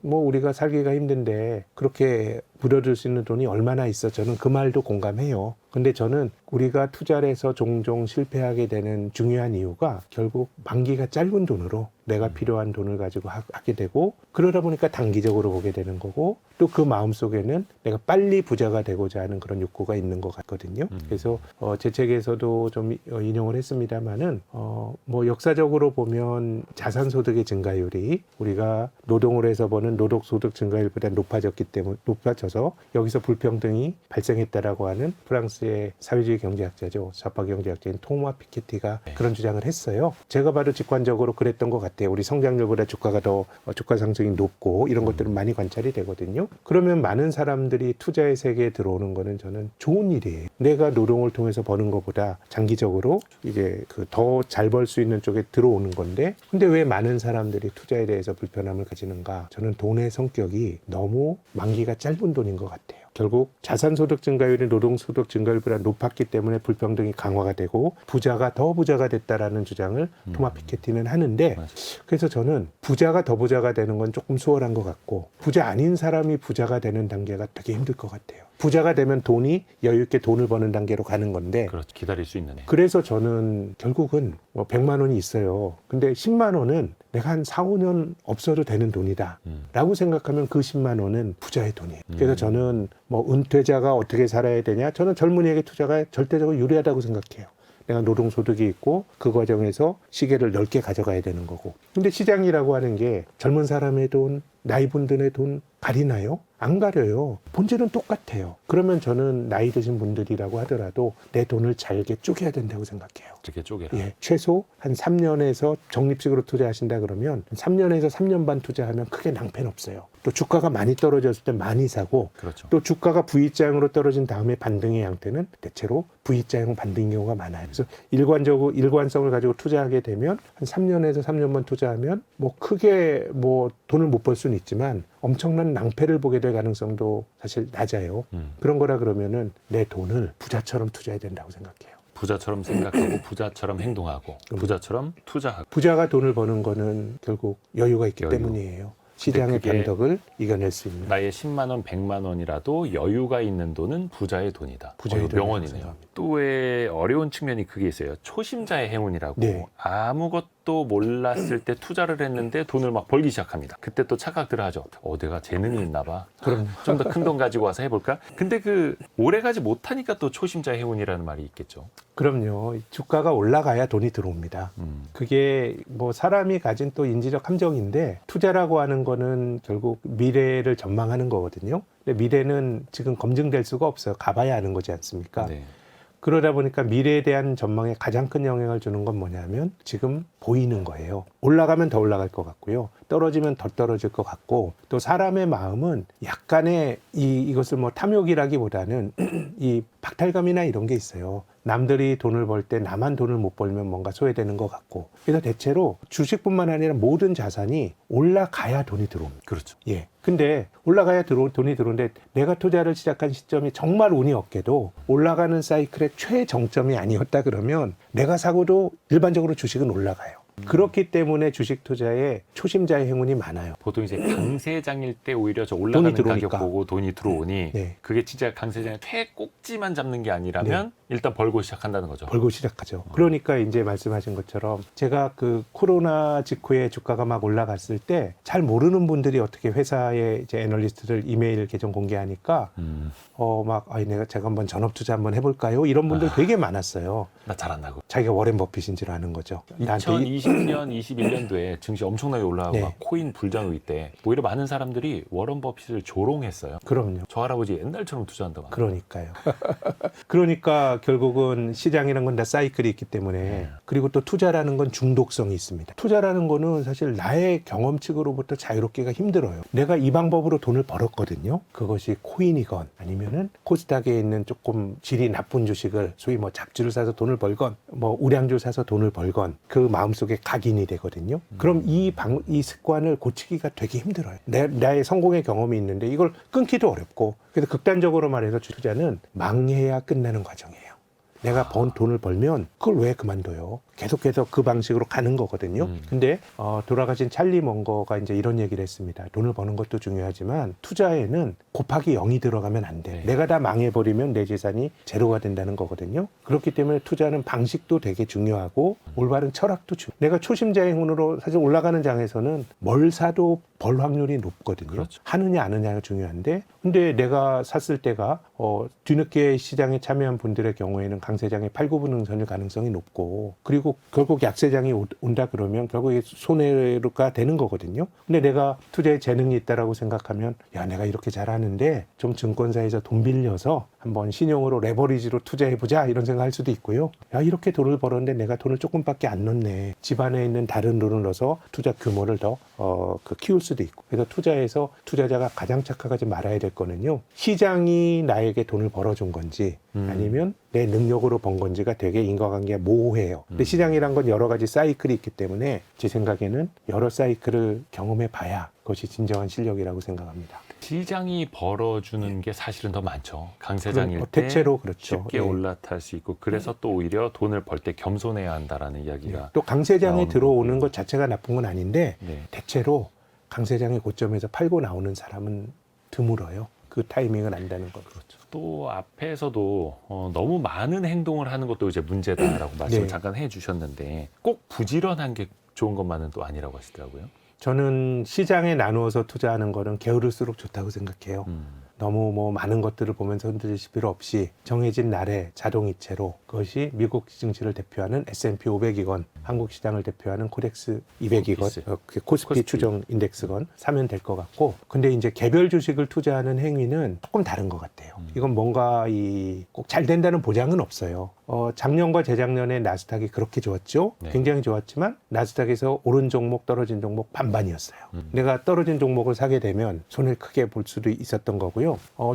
뭐 우리가 살기가 힘든데 그렇게 부려줄 수 있는 돈이 얼마나 있어. 저는 그 말도 공감해요. 근데 저는 우리가 투자를 해서 종종 실패하게 되는 중요한 이유가 결국 만기가 짧은 돈으로 내가 필요한 돈을 가지고 하게 되고 그러다 보니까 단기적으로 보게 되는 거고 또 그 마음속에는 내가 빨리 부자가 되고자 하는 그런 욕구가 있는 것 같거든요. 그래서 제 책에서도 좀 인용을 했습니다마는 뭐 역사적으로 보면 자산소득의 증가율이 우리가 노동을 해서 버는 노동소득 증가율보다 높아져서 여기서 불평등이 발생했다라고 하는 프랑스의 사회주의 경제학자죠. 좌파 경제학자인 토마 피케티가 그런 주장을 했어요. 제가 봐도 직관적으로 그랬던 것 같아요. 우리 성장률보다 주가가 더 주가 상승이 높고 이런 것들은 많이 관찰이 되거든요. 그러면 많은 사람들이 투자의 세계에 들어오는 거는 저는 좋은 일이에요. 내가 노동을 통해서 버는 것보다 장기적으로 이제 그 더 잘 벌 수 있는 쪽에 들어오는 건데 근데 왜 많은 사람들이 투자에 대해서 불편함을 가지는가? 저는 돈의 성격이 너무 만기가 짧은 돈인 것 같아요. 결국 자산소득 증가율이 노동소득 증가율보다 높았기 때문에 불평등이 강화가 되고 부자가 더 부자가 됐다라는 주장을 토마 피케티는 하는데 그래서 저는 부자가 더 부자가 되는 건 조금 수월한 것 같고 부자 아닌 사람이 부자가 되는 단계가 되게 힘들 것 같아요. 부자가 되면 돈이 여유 있게 돈을 버는 단계로 가는 건데 그렇죠. 기다릴 수 있는 애. 그래서 저는 결국은 뭐 100만 원이 있어요. 근데 10만 원은 내가 한 4, 5년 없어도 되는 돈이다 라고 생각하면 그 10만 원은 부자의 돈이에요. 그래서 저는 뭐 은퇴자가 어떻게 살아야 되냐 저는 젊은이에게 투자가 절대적으로 유리하다고 생각해요. 내가 노동소득이 있고 그 과정에서 시계를 넓게 가져가야 되는 거고 근데 시장이라고 하는 게 젊은 사람의 돈, 나이 분들의 돈 가리나요? 안 가려요. 본질은 똑같아요. 그러면 저는 나이 드신 분들이라고 하더라도 내 돈을 잘게 쪼개야 된다고 생각해요. 이렇게 쪼개라. 예, 최소 한 3년에서 적립식으로 투자하신다 그러면 3년에서 3년 반 투자하면 크게 낭패는 없어요. 또 주가가 많이 떨어졌을 때 많이 사고 그렇죠. 또 주가가 V자형으로 떨어진 다음에 반등의 양태는 대체로 V자형 반등 경우가 많아요. 그래서 일관성을 가지고 투자하게 되면 한 3년에서 3년 반 투자하면 뭐 크게 뭐 돈을 못 벌 수는 있지만 엄청난 낭패를 보게 될 가능성도 사실 낮아요. 그런 거라 그러면은 내 돈을 부자처럼 투자해야 된다고 생각해요. 부자처럼 생각하고 부자처럼 행동하고 부자처럼 투자하고 부자가 돈을 버는 거는 결국 여유가 있기 여유. 때문이에요. 시장의 그게 변덕을 이겨낼 수 있는. 나의 10만 원, 100만 원이라도 여유가 있는 돈은 부자의 돈이다. 부자의 돈이라고 명언이네요. 생각합니다. 또 왜 어려운 측면이 그게 있어요. 초심자의 행운이라고. 네. 아무것도 몰랐을 때 투자를 했는데 돈을 막 벌기 시작합니다. 그때 또 착각들을 하죠. 내가 재능이 있나 봐. 그럼 좀 더 큰 돈 가지고 와서 해볼까? 근데 그 오래 가지 못하니까 또 초심자의 행운이라는 말이 있겠죠. 그럼요. 주가가 올라가야 돈이 들어옵니다. 그게 뭐 사람이 가진 또 인지적 함정인데 투자라고 하는 거는 결국 미래를 전망하는 거거든요. 근데 미래는 지금 검증될 수가 없어요. 가봐야 아는 거지 않습니까? 네. 그러다 보니까 미래에 대한 전망에 가장 큰 영향을 주는 건 뭐냐면 지금 보이는 거예요. 올라가면 더 올라갈 것 같고요. 떨어지면 더 떨어질 것 같고, 또 사람의 마음은 약간의 이것을 뭐 탐욕이라기보다는 이 박탈감이나 이런 게 있어요. 남들이 돈을 벌 때 나만 돈을 못 벌면 뭔가 소외되는 것 같고. 그래서 대체로 주식뿐만 아니라 모든 자산이 올라가야 돈이 들어옵니다. 그렇죠. 예. 근데 올라가야 돈이 들어오는데 내가 투자를 시작한 시점이 정말 운이 없게도 올라가는 사이클의 최정점이 아니었다 그러면 내가 사고도 일반적으로 주식은 올라가요. 그렇기 때문에 주식 투자에 초심자의 행운이 많아요. 보통 이제 강세장일 때 오히려 저 올라가는 들어오니까. 가격 보고 돈이 들어오니 네. 그게 진짜 강세장의 최꼭지만 잡는 게 아니라면 일단 벌고 시작한다는 거죠. 벌고 시작하죠. 그러니까 이제 말씀하신 것처럼 제가 그 코로나 직후에 주가가 막 올라갔을 때 잘 모르는 분들이 어떻게 회사의 이제 애널리스트들 이메일 계정 공개하니까 제가 한번 전업 투자 한번 해볼까요? 이런 분들 되게 많았어요. 나 잘한다고. 자기가 워렌 버핏인 줄 아는 거죠. 2020년, 21년도에 증시 엄청나게 올라가고 네. 막 코인 불장의 때 오히려 많은 사람들이 워런 버핏을 조롱했어요. 그럼요. 저 할아버지 옛날처럼 투자한다고. 그러니까요. 그러니까 결국은 시장이란 건 다 사이클이 있기 때문에 그리고 또 투자라는 건 중독성이 있습니다. 투자라는 거는 사실 나의 경험칙으로부터 자유롭기가 힘들어요. 내가 이 방법으로 돈을 벌었거든요. 그것이 코인이건 아니면은 코스닥에 있는 조금 질이 나쁜 주식을 소위 뭐 잡주를 사서 돈을 벌건 뭐 우량주 사서 돈을 벌건 그 마음속에 각인이 되거든요. 그럼 이 습관을 고치기가 되게 힘들어요. 나의 성공의 경험이 있는데 이걸 끊기도 어렵고 그래서 극단적으로 말해서 투자는 망해야 끝나는 과정이에요. 내가 번 돈을 벌면 그걸 왜 그만둬요? 계속해서 그 방식으로 가는 거거든요. 근데 돌아가신 찰리 먼거가 이제 이런 얘기를 했습니다. 돈을 버는 것도 중요하지만 투자에는 곱하기 0이 들어가면 안 돼. 네. 내가 다 망해버리면 내 재산이 제로가 된다는 거거든요. 그렇기 때문에 투자는 방식도 되게 중요하고 올바른 철학도 내가 초심자의 행운으로 사실 올라가는 장에서는 뭘 사도 벌 확률이 높거든요. 그렇죠. 하느냐 안 하느냐가 중요한데 근데 내가 샀을 때가 뒤늦게 시장에 참여한 분들의 경우에는 강세장의 8, 9분 응선일 가능성이 높고 그리고 결국 약세장이 온다 그러면 결국 손해가 되는 거거든요. 근데 내가 투자에 재능이 있다라고 생각하면 야 내가 이렇게 잘하는데 좀 증권사에서 돈 빌려서 한번 신용으로 레버리지로 투자해보자 이런 생각할 수도 있고요. 야 이렇게 돈을 벌었는데 내가 돈을 조금밖에 안 넣네. 집안에 있는 다른 돈을 넣어서 투자 규모를 더 키울 수도 있고. 그래서 투자에서 투자자가 가장 착각하지 말아야 될 거는요. 시장이 나에게 돈을 벌어준 건지 아니면 내 능력으로 번 건지가 되게 인과관계가 모호해요. 근데 시장이란 건 여러 가지 사이클이 있기 때문에 제 생각에는 여러 사이클을 경험해 봐야 그것이 진정한 실력이라고 생각합니다. 시장이 벌어주는 게 사실은 더 많죠. 강세장일 때 대체로 그렇죠. 쉽게 올라탈 수 있고 그래서 또 오히려 돈을 벌 때 겸손해야 한다라는 이야기가 또 강세장에 나오는 들어오는 거고요. 것 자체가 나쁜 건 아닌데 네. 대체로 강세장의 고점에서 팔고 나오는 사람은 드물어요. 그 타이밍을 안다는 거. 그렇죠. 또 앞에서도 너무 많은 행동을 하는 것도 이제 문제다라고 말씀을 네. 잠깐 해주셨는데 꼭 부지런한 게 좋은 것만은 또 아니라고 하시더라고요. 저는 시장에 나누어서 투자하는 거는 게으를수록 좋다고 생각해요. 너무 뭐 많은 것들을 보면서 흔들리실 필요 없이 정해진 날에 자동이체로 그것이 미국 증시를 대표하는 S&P 500이건 한국 시장을 대표하는 코덱스 200이건 코스피 추정 인덱스건 사면 될 것 같고 근데 이제 개별 주식을 투자하는 행위는 조금 다른 것 같아요. 이건 뭔가 꼭 잘 된다는 보장은 없어요. 작년과 재작년에 나스닥이 그렇게 좋았죠. 네. 굉장히 좋았지만 나스닥에서 오른 종목 떨어진 종목 반반이었어요. 내가 떨어진 종목을 사게 되면 손해를 크게 볼 수도 있었던 거고요.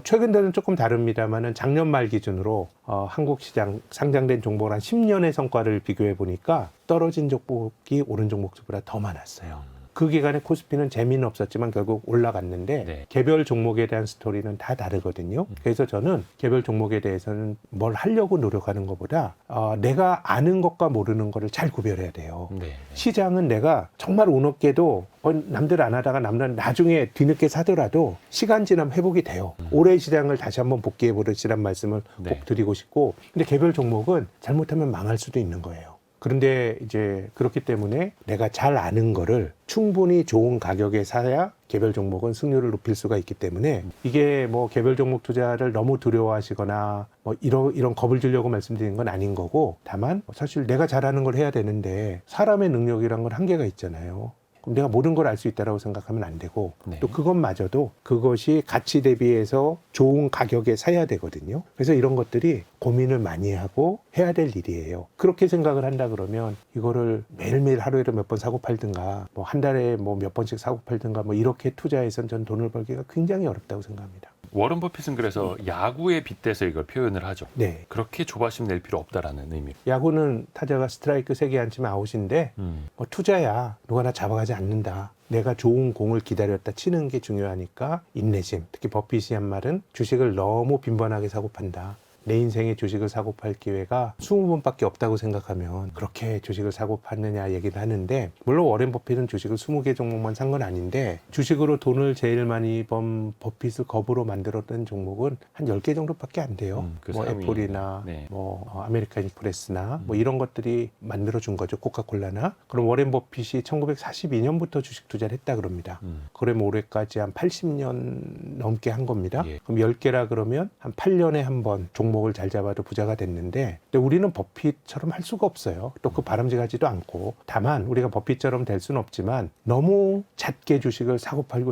최근 들은 조금 다릅니다만은 작년 말 기준으로 한국 시장 상장된 종목을 한 10년의 성과를 비교해 보니까 떨어진 종목이 오른 종목보다 더 많았어요. 그 기간에 코스피는 재미는 없었지만 결국 올라갔는데 네. 개별 종목에 대한 스토리는 다 다르거든요. 그래서 저는 개별 종목에 대해서는 뭘 하려고 노력하는 것보다 내가 아는 것과 모르는 것을 잘 구별해야 돼요. 네. 시장은 내가 정말 운 없게도 남들 안 하다가 남들 나중에 뒤늦게 사더라도 시간 지나면 회복이 돼요. 올해 시장을 다시 한번 복귀해 보시란 말씀을 네. 꼭 드리고 싶고 근데 개별 종목은 잘못하면 망할 수도 있는 거예요. 그런데 이제 그렇기 때문에 내가 잘 아는 거를 충분히 좋은 가격에 사야 개별 종목은 승률을 높일 수가 있기 때문에 이게 뭐 개별 종목 투자를 너무 두려워하시거나 뭐 이런 겁을 주려고 말씀드리는 건 아닌 거고 다만 사실 내가 잘하는 걸 해야 되는데 사람의 능력이란 건 한계가 있잖아요. 그럼 내가 모든 걸 알 수 있다라고 생각하면 안 되고 네. 또 그것마저도 그것이 가치 대비해서 좋은 가격에 사야 되거든요. 그래서 이런 것들이 고민을 많이 하고 해야 될 일이에요. 그렇게 생각을 한다 그러면 이거를 매일매일 하루에도 몇 번 사고 팔든가 뭐 한 달에 뭐 몇 번씩 사고 팔든가 뭐 이렇게 투자해서는 전 돈을 벌기가 굉장히 어렵다고 생각합니다. 워런 버핏은 그래서 야구에 빗대서 이걸 표현을 하죠. 네. 그렇게 조바심 낼 필요 없다라는 의미. 야구는 타자가 스트라이크 3개 안 치면 아웃인데 뭐 투자야 누가 나 잡아가지 않는다. 내가 좋은 공을 기다렸다 치는 게 중요하니까 인내심. 특히 버핏이 한 말은 주식을 너무 빈번하게 사고 판다. 내 인생에 주식을 사고 팔 기회가 20번밖에 없다고 생각하면 그렇게 주식을 사고 팔느냐 얘기를 하는데 물론 워렌 버핏은 주식을 20개 종목만 산 건 아닌데 주식으로 돈을 제일 많이 번 버핏을 겁으로 만들었던 종목은 한 10개 정도밖에 안 돼요. 그 뭐 상위. 애플이나 네. 뭐 아메리칸 익스프레스나 뭐 이런 것들이 만들어준 거죠. 코카콜라나. 그럼 워렌 버핏이 1942년부터 주식 투자를 했다 그럽니다. 그럼 올해까지 한 80년 넘게 한 겁니다. 예. 그럼 10개라 그러면 한 8년에 한 번 종목을 잘 잡아도 부자가 됐는데 근데 우리는 버핏처럼 할 수가 없어요. 또 그 바람직하지도 않고 다만 우리가 버핏처럼 될 수는 없지만 너무 잦게 주식을 사고 팔고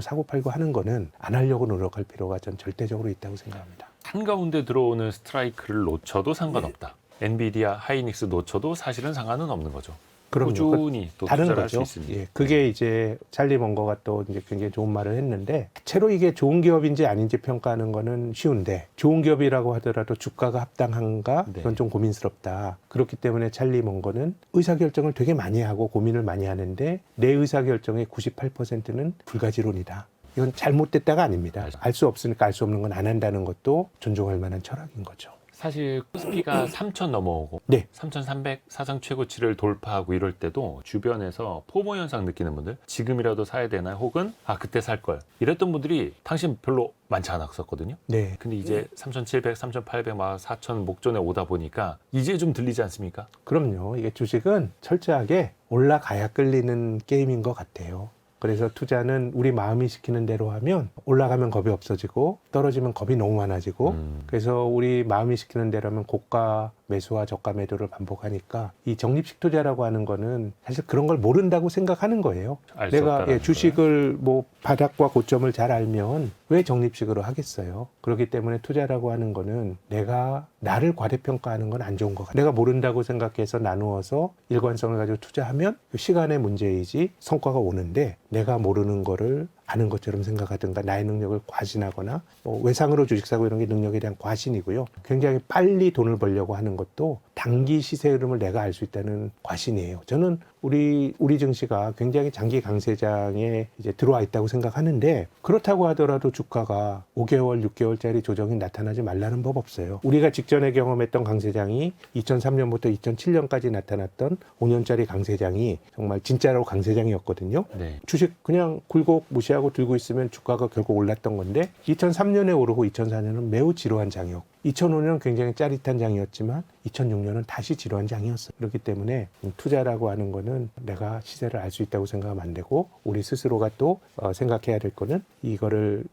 하는 거는 안 하려고 노력할 필요가 전 절대적으로 있다고 생각합니다. 한가운데 들어오는 스트라이크를 놓쳐도 상관없다. 엔비디아, 하이닉스 놓쳐도 사실은 상관은 없는 거죠. 그럼요. 꾸준히 또 다른 투자를 할 수 거죠. 있습니다. 예, 그게 이제 찰리 먼거가 또 이제 굉장히 좋은 말을 했는데 채로 이게 좋은 기업인지 아닌지 평가하는 거는 쉬운데 좋은 기업이라고 하더라도 주가가 합당한가 네. 그건 좀 고민스럽다. 그렇기 때문에 찰리 먼거는 의사결정을 되게 많이 하고 고민을 많이 하는데 내 의사결정의 98%는 불가지론이다. 이건 잘못됐다가 아닙니다. 알 수 없으니까 알 수 없는 건 안 한다는 것도 존중할 만한 철학인 거죠. 사실 코스피가 3,000 넘어오고 네. 3,300 사상 최고치를 돌파하고 이럴 때도 주변에서 포모 현상 느끼는 분들 지금이라도 사야 되나 혹은 그때 살 걸 이랬던 분들이 당신 별로 많지 않았었거든요. 네. 근데 이제 3,700, 3,800, 막 4,000 목전에 오다 보니까 이제 좀 들리지 않습니까? 그럼요. 이게 주식은 철저하게 올라가야 끌리는 게임인 것 같아요. 그래서 투자는 우리 마음이 시키는 대로 하면 올라가면 겁이 없어지고 떨어지면 겁이 너무 많아지고 그래서 우리 마음이 시키는 대로 하면 고가 매수와 저가 매도를 반복하니까 이 적립식 투자라고 하는 거는 사실 그런 걸 모른다고 생각하는 거예요. 알 수 내가 없다라는 주식을 뭐 바닥과 고점을 잘 알면 왜 적립식으로 하겠어요. 그렇기 때문에 투자라고 하는 거는 내가 나를 과대평가하는 건 안 좋은 것 같아요. 내가 모른다고 생각해서 나누어서 일관성을 가지고 투자하면 시간의 문제이지 성과가 오는데 내가 모르는 거를 아는 것처럼 생각하든가 나의 능력을 과신하거나 뭐 외상으로 주식 사고 이런 게 능력에 대한 과신이고요. 굉장히 빨리 돈을 벌려고 하는 것도 단기 시세 흐름을 내가 알 수 있다는 과신이에요. 저는 우리 증시가 굉장히 장기 강세장에 이제 들어와 있다고 생각하는데 그렇다고 하더라도 주가가 5개월, 6개월짜리 조정이 나타나지 말라는 법 없어요. 우리가 직전에 경험했던 강세장이 2003년부터 2007년까지 나타났던 5년짜리 강세장이 정말 진짜로 강세장이었거든요. 네. 주식 그냥 굴곡 무시하고 들고 있으면 주가가 결국 올랐던 건데 2003년에 오르고 2004년은 매우 지루한 장이었고 2005년은 굉장히 짜릿한 장이었지만 2006년은 다시 지루한 장이었어요. 그렇기 때문에 투자라고 하는 거는 내가 시세를 알 수 있다고 생각하면 안 되고 우리 스스로가 또 생각해야 될 거는 이거를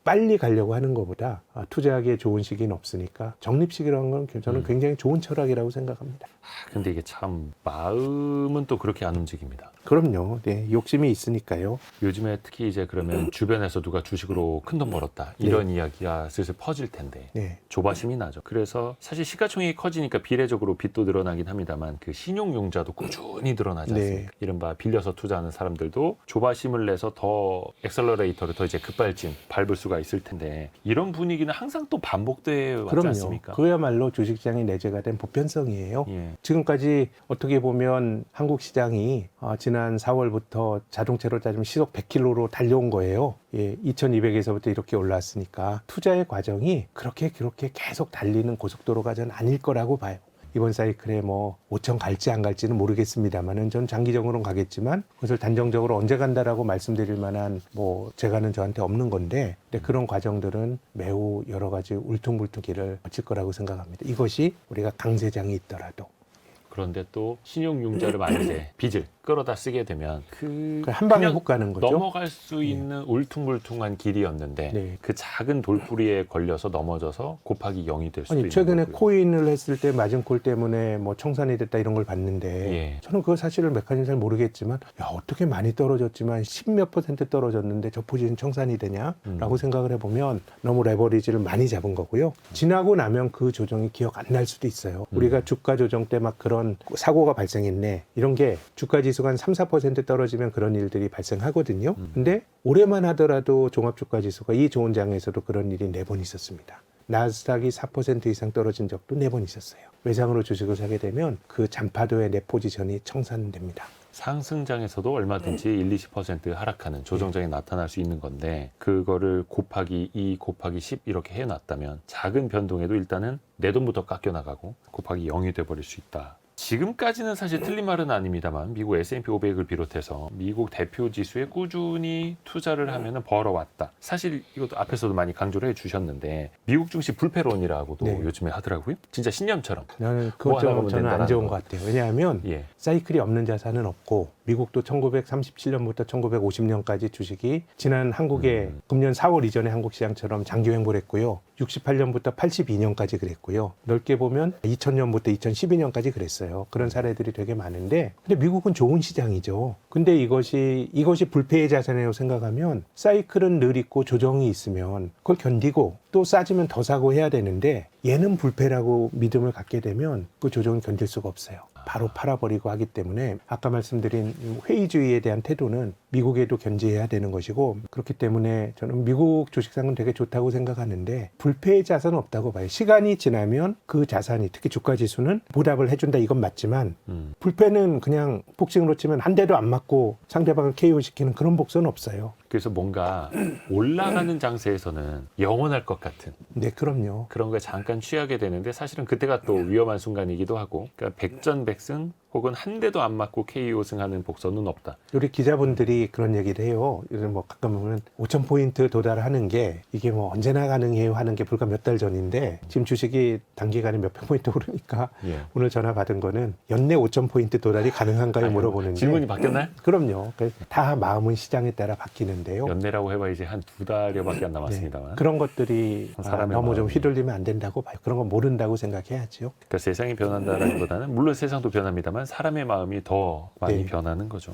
빨리 가려고 하는 것보다 투자하기에 좋은 시기는 없으니까 적립식이라는 건 저는 굉장히 좋은 철학이라고 생각합니다. 근데 이게 참 마음은 또 그렇게 안 움직입니다. 그럼요. 네, 욕심이 있으니까요. 요즘에 특히 이제 그러면 주변에서 누가 주식으로 큰 돈 벌었다 이런 이야기가 슬슬 퍼질 텐데 네. 조바심이 나죠. 그래서 사실 시가총액이 커지니까 비례적으로 빚도 늘어나긴 합니다만 그 신용융자도 꾸준히 늘어나지 않습니까? 이른바 빌려서 투자하는 사람들도 조바심을 내서 더 엑셀러레이터를 더 이제 급발진 밟을 수가 있을 텐데 이런 분위기는 항상 또 반복돼 왔지 그럼요. 않습니까? 그야말로 주식시장이 내재가 된 보편성이에요. 예. 지금까지 어떻게 보면 한국 시장이 지난 4월부터 자동차로 따지면 시속 100km로 달려온 거예요. 예, 2200에서부터 이렇게 올라왔으니까 투자의 과정이 그렇게 계속 달리는 고속도로가 전 아닐 거라고 봐요. 이번 사이클에 뭐 5천 갈지 안 갈지는 모르겠습니다만은 전 장기적으로는 가겠지만 그것을 단정적으로 언제 간다라고 말씀드릴 만한 뭐 재간은 저한테 없는 건데 근데 그런 과정들은 매우 여러 가지 울퉁불퉁 길을 거칠 거라고 생각합니다. 이것이 우리가 강세장이 있더라도 그런데 또 신용융자를 많이 빚을 끌어다 쓰게 되면 그 한 방에 그냥 훅 가는 거죠. 넘어갈 수 있는 울퉁불퉁한 길이었는데 네. 그 작은 돌뿌리에 걸려서 넘어져서 곱하기 0이 될 수도 아니 있는 최근에 거고요. 코인을 했을 때 마진콜 때문에 뭐 청산이 됐다 이런 걸 봤는데 예. 저는 그거 사실은 메커니즘 잘 모르겠지만 야 어떻게 많이 떨어졌지만 10몇 % 떨어졌는데 저 포지션 청산이 되냐라고 생각을 해보면 너무 레버리지를 많이 잡은 거고요. 지나고 나면 그 조정이 기억 안 날 수도 있어요. 우리가 주가 조정 때 막 그런 사고가 발생했네 이런 게 주가 지수가 한 3, 4% 떨어지면 그런 일들이 발생하거든요. 근데 올해만 하더라도 종합주가 지수가 이 좋은 장에서도 그런 일이 4번 있었습니다. 나스닥이 4% 이상 떨어진 적도 4번 있었어요. 외상으로 주식을 사게 되면 그 잔파도의 내 포지션이 청산됩니다. 상승장에서도 얼마든지 1, 20% 하락하는 조정장이 나타날 수 있는 건데 그거를 곱하기 2, 곱하기 10 이렇게 해놨다면 작은 변동에도 일단은 내 돈부터 깎여나가고 곱하기 0이 돼버릴 수 있다. 지금까지는 사실 틀린 말은 아닙니다만 미국 S&P 500을 비롯해서 미국 대표 지수에 꾸준히 투자를 하면 벌어왔다. 사실 이것도 앞에서도 많이 강조를 해주셨는데 미국 증시 불패론이라고도 네. 요즘에 하더라고요. 진짜 신념처럼. 나는 뭐 그것 하나 좀 하면 저는 안 된다라는 좋은 거. 것 같아요. 왜냐하면 예. 사이클이 없는 자산은 없고 미국도 1937년부터 1950년까지 주식이 지난 한국의 금년 4월 이전의 한국 시장처럼 장기 횡보를 했고요. 68년부터 82년까지 그랬고요. 넓게 보면 2000년부터 2012년까지 그랬어요. 그런 사례들이 되게 많은데 근데 미국은 좋은 시장이죠. 근데 이것이 불패의 자산이라고 생각하면 사이클은 늘 있고 조정이 있으면 그걸 견디고 또 싸지면 더 사고 해야 되는데 얘는 불패라고 믿음을 갖게 되면 그 조정을 견딜 수가 없어요. 바로 팔아버리고 하기 때문에 아까 말씀드린 회의주의에 대한 태도는 미국에도 견지해야 되는 것이고 그렇기 때문에 저는 미국 주식상은 되게 좋다고 생각하는데 불패의 자산은 없다고 봐요. 시간이 지나면 그 자산이 특히 주가지수는 보답을 해준다 이건 맞지만 불패는 그냥 복싱으로 치면 한 대도 안 맞고 상대방을 KO시키는 그런 복수는 없어요. 그래서 뭔가 올라가는 장세에서는 영원할 것 같은 네, 그럼요. 그런 거에 잠깐 취하게 되는데 사실은 그때가 또 위험한 순간이기도 하고 그러니까 백전백승 혹은 한 대도 안 맞고 KO승하는 복선은 없다. 우리 기자분들이 그런 얘기를 해요. 요즘 뭐 가끔 보면 5,000포인트 도달하는 게 이게 뭐 언제나 가능해요 하는 게 불과 몇 달 전인데 지금 주식이 단기간에 몇백 포인트 오르니까 예. 오늘 전화 받은 거는 연내 5,000포인트 도달이 가능한가요 물어보는데 질문이 바뀌었나요? 그럼요. 다 마음은 시장에 따라 바뀌는데요. 연내라고 해봐 이제 한 2달여밖에 안 남았습니다만 네, 그런 것들이 사람의 너무 좀 마음이. 휘둘리면 안 된다고 봐요. 그런 건 모른다고 생각해야죠. 그러니까 세상이 변한다라기보다는 물론 세상도 변합니다만 사람의 마음이 더 많이 네. 변하는 거죠.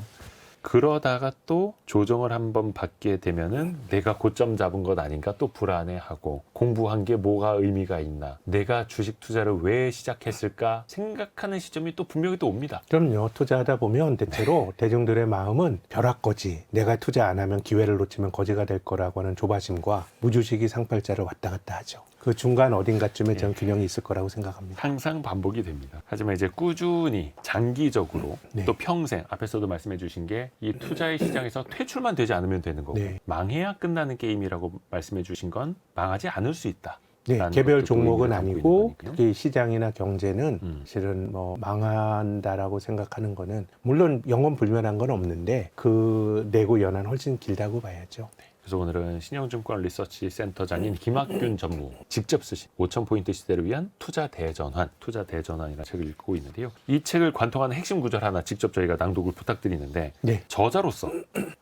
그러다가 또 조정을 한번 받게 되면은 내가 고점 잡은 것 아닌가 또 불안해하고 공부한 게 뭐가 의미가 있나 내가 주식 투자를 왜 시작했을까 생각하는 시점이 또 분명히 또 옵니다. 그럼요. 투자하다 보면 대체로 대중들의 마음은 벼락거지. 내가 투자 안 하면 기회를 놓치면 거지가 될 거라고 하는 조바심과 무주식이 상팔자를 왔다 갔다 하죠. 그 중간 어딘가쯤에 저는 균형이 있을 거라고 생각합니다. 항상 반복이 됩니다. 하지만 이제 꾸준히 장기적으로 네. 또 평생 앞에서도 말씀해 주신 게 이 투자의 시장에서 퇴출만 되지 않으면 되는 거고 네. 망해야 끝나는 게임이라고 말씀해 주신 건 망하지 않을 수 있다. 네, 라는 개별 것도 또 종목은 의미를 담고 아니고 있는 거니까요. 특히 시장이나 경제는 사실은 뭐 망한다라고 생각하는 거는 물론 영원 불면한 건 없는데 그 내고 연한 훨씬 길다고 봐야죠. 그래서 오늘은 신영증권 리서치 센터장인 김학균 전무 직접 쓰신 5,000포인트 시대를 위한 투자 대전환이라는 책을 읽고 있는데요. 이 책을 관통하는 핵심 구절 하나 직접 저희가 낭독을 부탁드리는데 네. 저자로서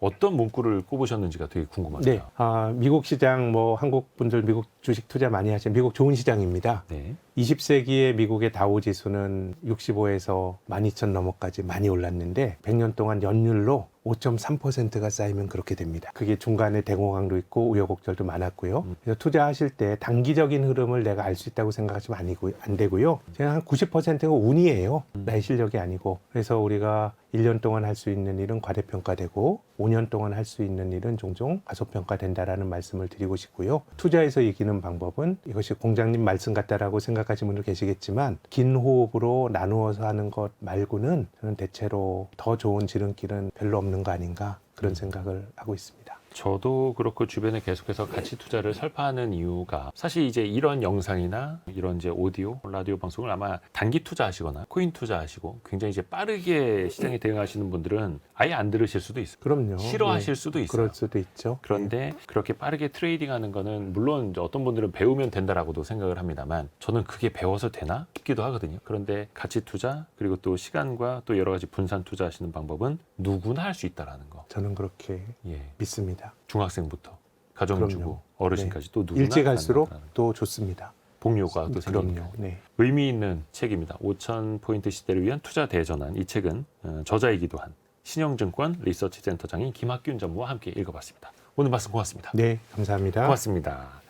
어떤 문구를 꼽으셨는지가 되게 궁금합니다. 네. 미국 시장 뭐 한국 분들 미국 주식 투자 많이 하시는 미국 좋은 시장입니다. 네. 20세기의 미국의 다우 지수는 65에서 12,000 넘어까지 많이 올랐는데 100년 동안 연율로 5.3%가 쌓이면 그렇게 됩니다. 그게 중간에 대공황도 있고 우여곡절도 많았고요. 그래서 투자하실 때 단기적인 흐름을 내가 알 수 있다고 생각하시면 안 되고요. 그냥 한 90%가 운이에요. 나의 실력이 아니고. 그래서 우리가 1년 동안 할 수 있는 일은 과대평가되고 5년 동안 할 수 있는 일은 종종 과소평가된다라는 말씀을 드리고 싶고요. 투자에서 이기는 방법은 이것이 공장님 말씀 같다라고 생각하시는 분도 계시겠지만 긴 호흡으로 나누어서 하는 것 말고는 저는 대체로 더 좋은 지름길은 별로 없는 거 아닌가 그런 생각을 하고 있습니다. 저도 그렇고 주변에 계속해서 가치 투자를 설파하는 이유가 사실 이제 이런 영상이나 이런 이제 오디오, 라디오 방송을 아마 단기 투자하시거나 코인 투자하시고 굉장히 이제 빠르게 시장에 대응하시는 분들은 아예 안 들으실 수도 있어요. 그럼요. 싫어하실 예. 수도 있어요. 그럴 수도 있죠. 그런데 그렇게 빠르게 트레이딩하는 거는 물론 이제 어떤 분들은 배우면 된다라고도 생각을 합니다만 저는 그게 배워서 되나 싶기도 하거든요. 그런데 가치 투자 그리고 또 시간과 또 여러 가지 분산 투자하시는 방법은 누구나 할 수 있다라는 거. 저는 그렇게 예. 믿습니다. 중학생부터 가정주부 그럼요. 어르신까지 또 누구나 일찍 갈수록 가능하다는 또 좋습니다. 복료가 또 생깁니다. 그럼요. 네. 의미 있는 책입니다. 5,000포인트 시대를 위한 투자 대전환. 이 책은 저자이기도 한 신영증권 리서치 센터장인 김학균 전무와 함께 읽어봤습니다. 오늘 말씀 고맙습니다. 네, 감사합니다. 고맙습니다.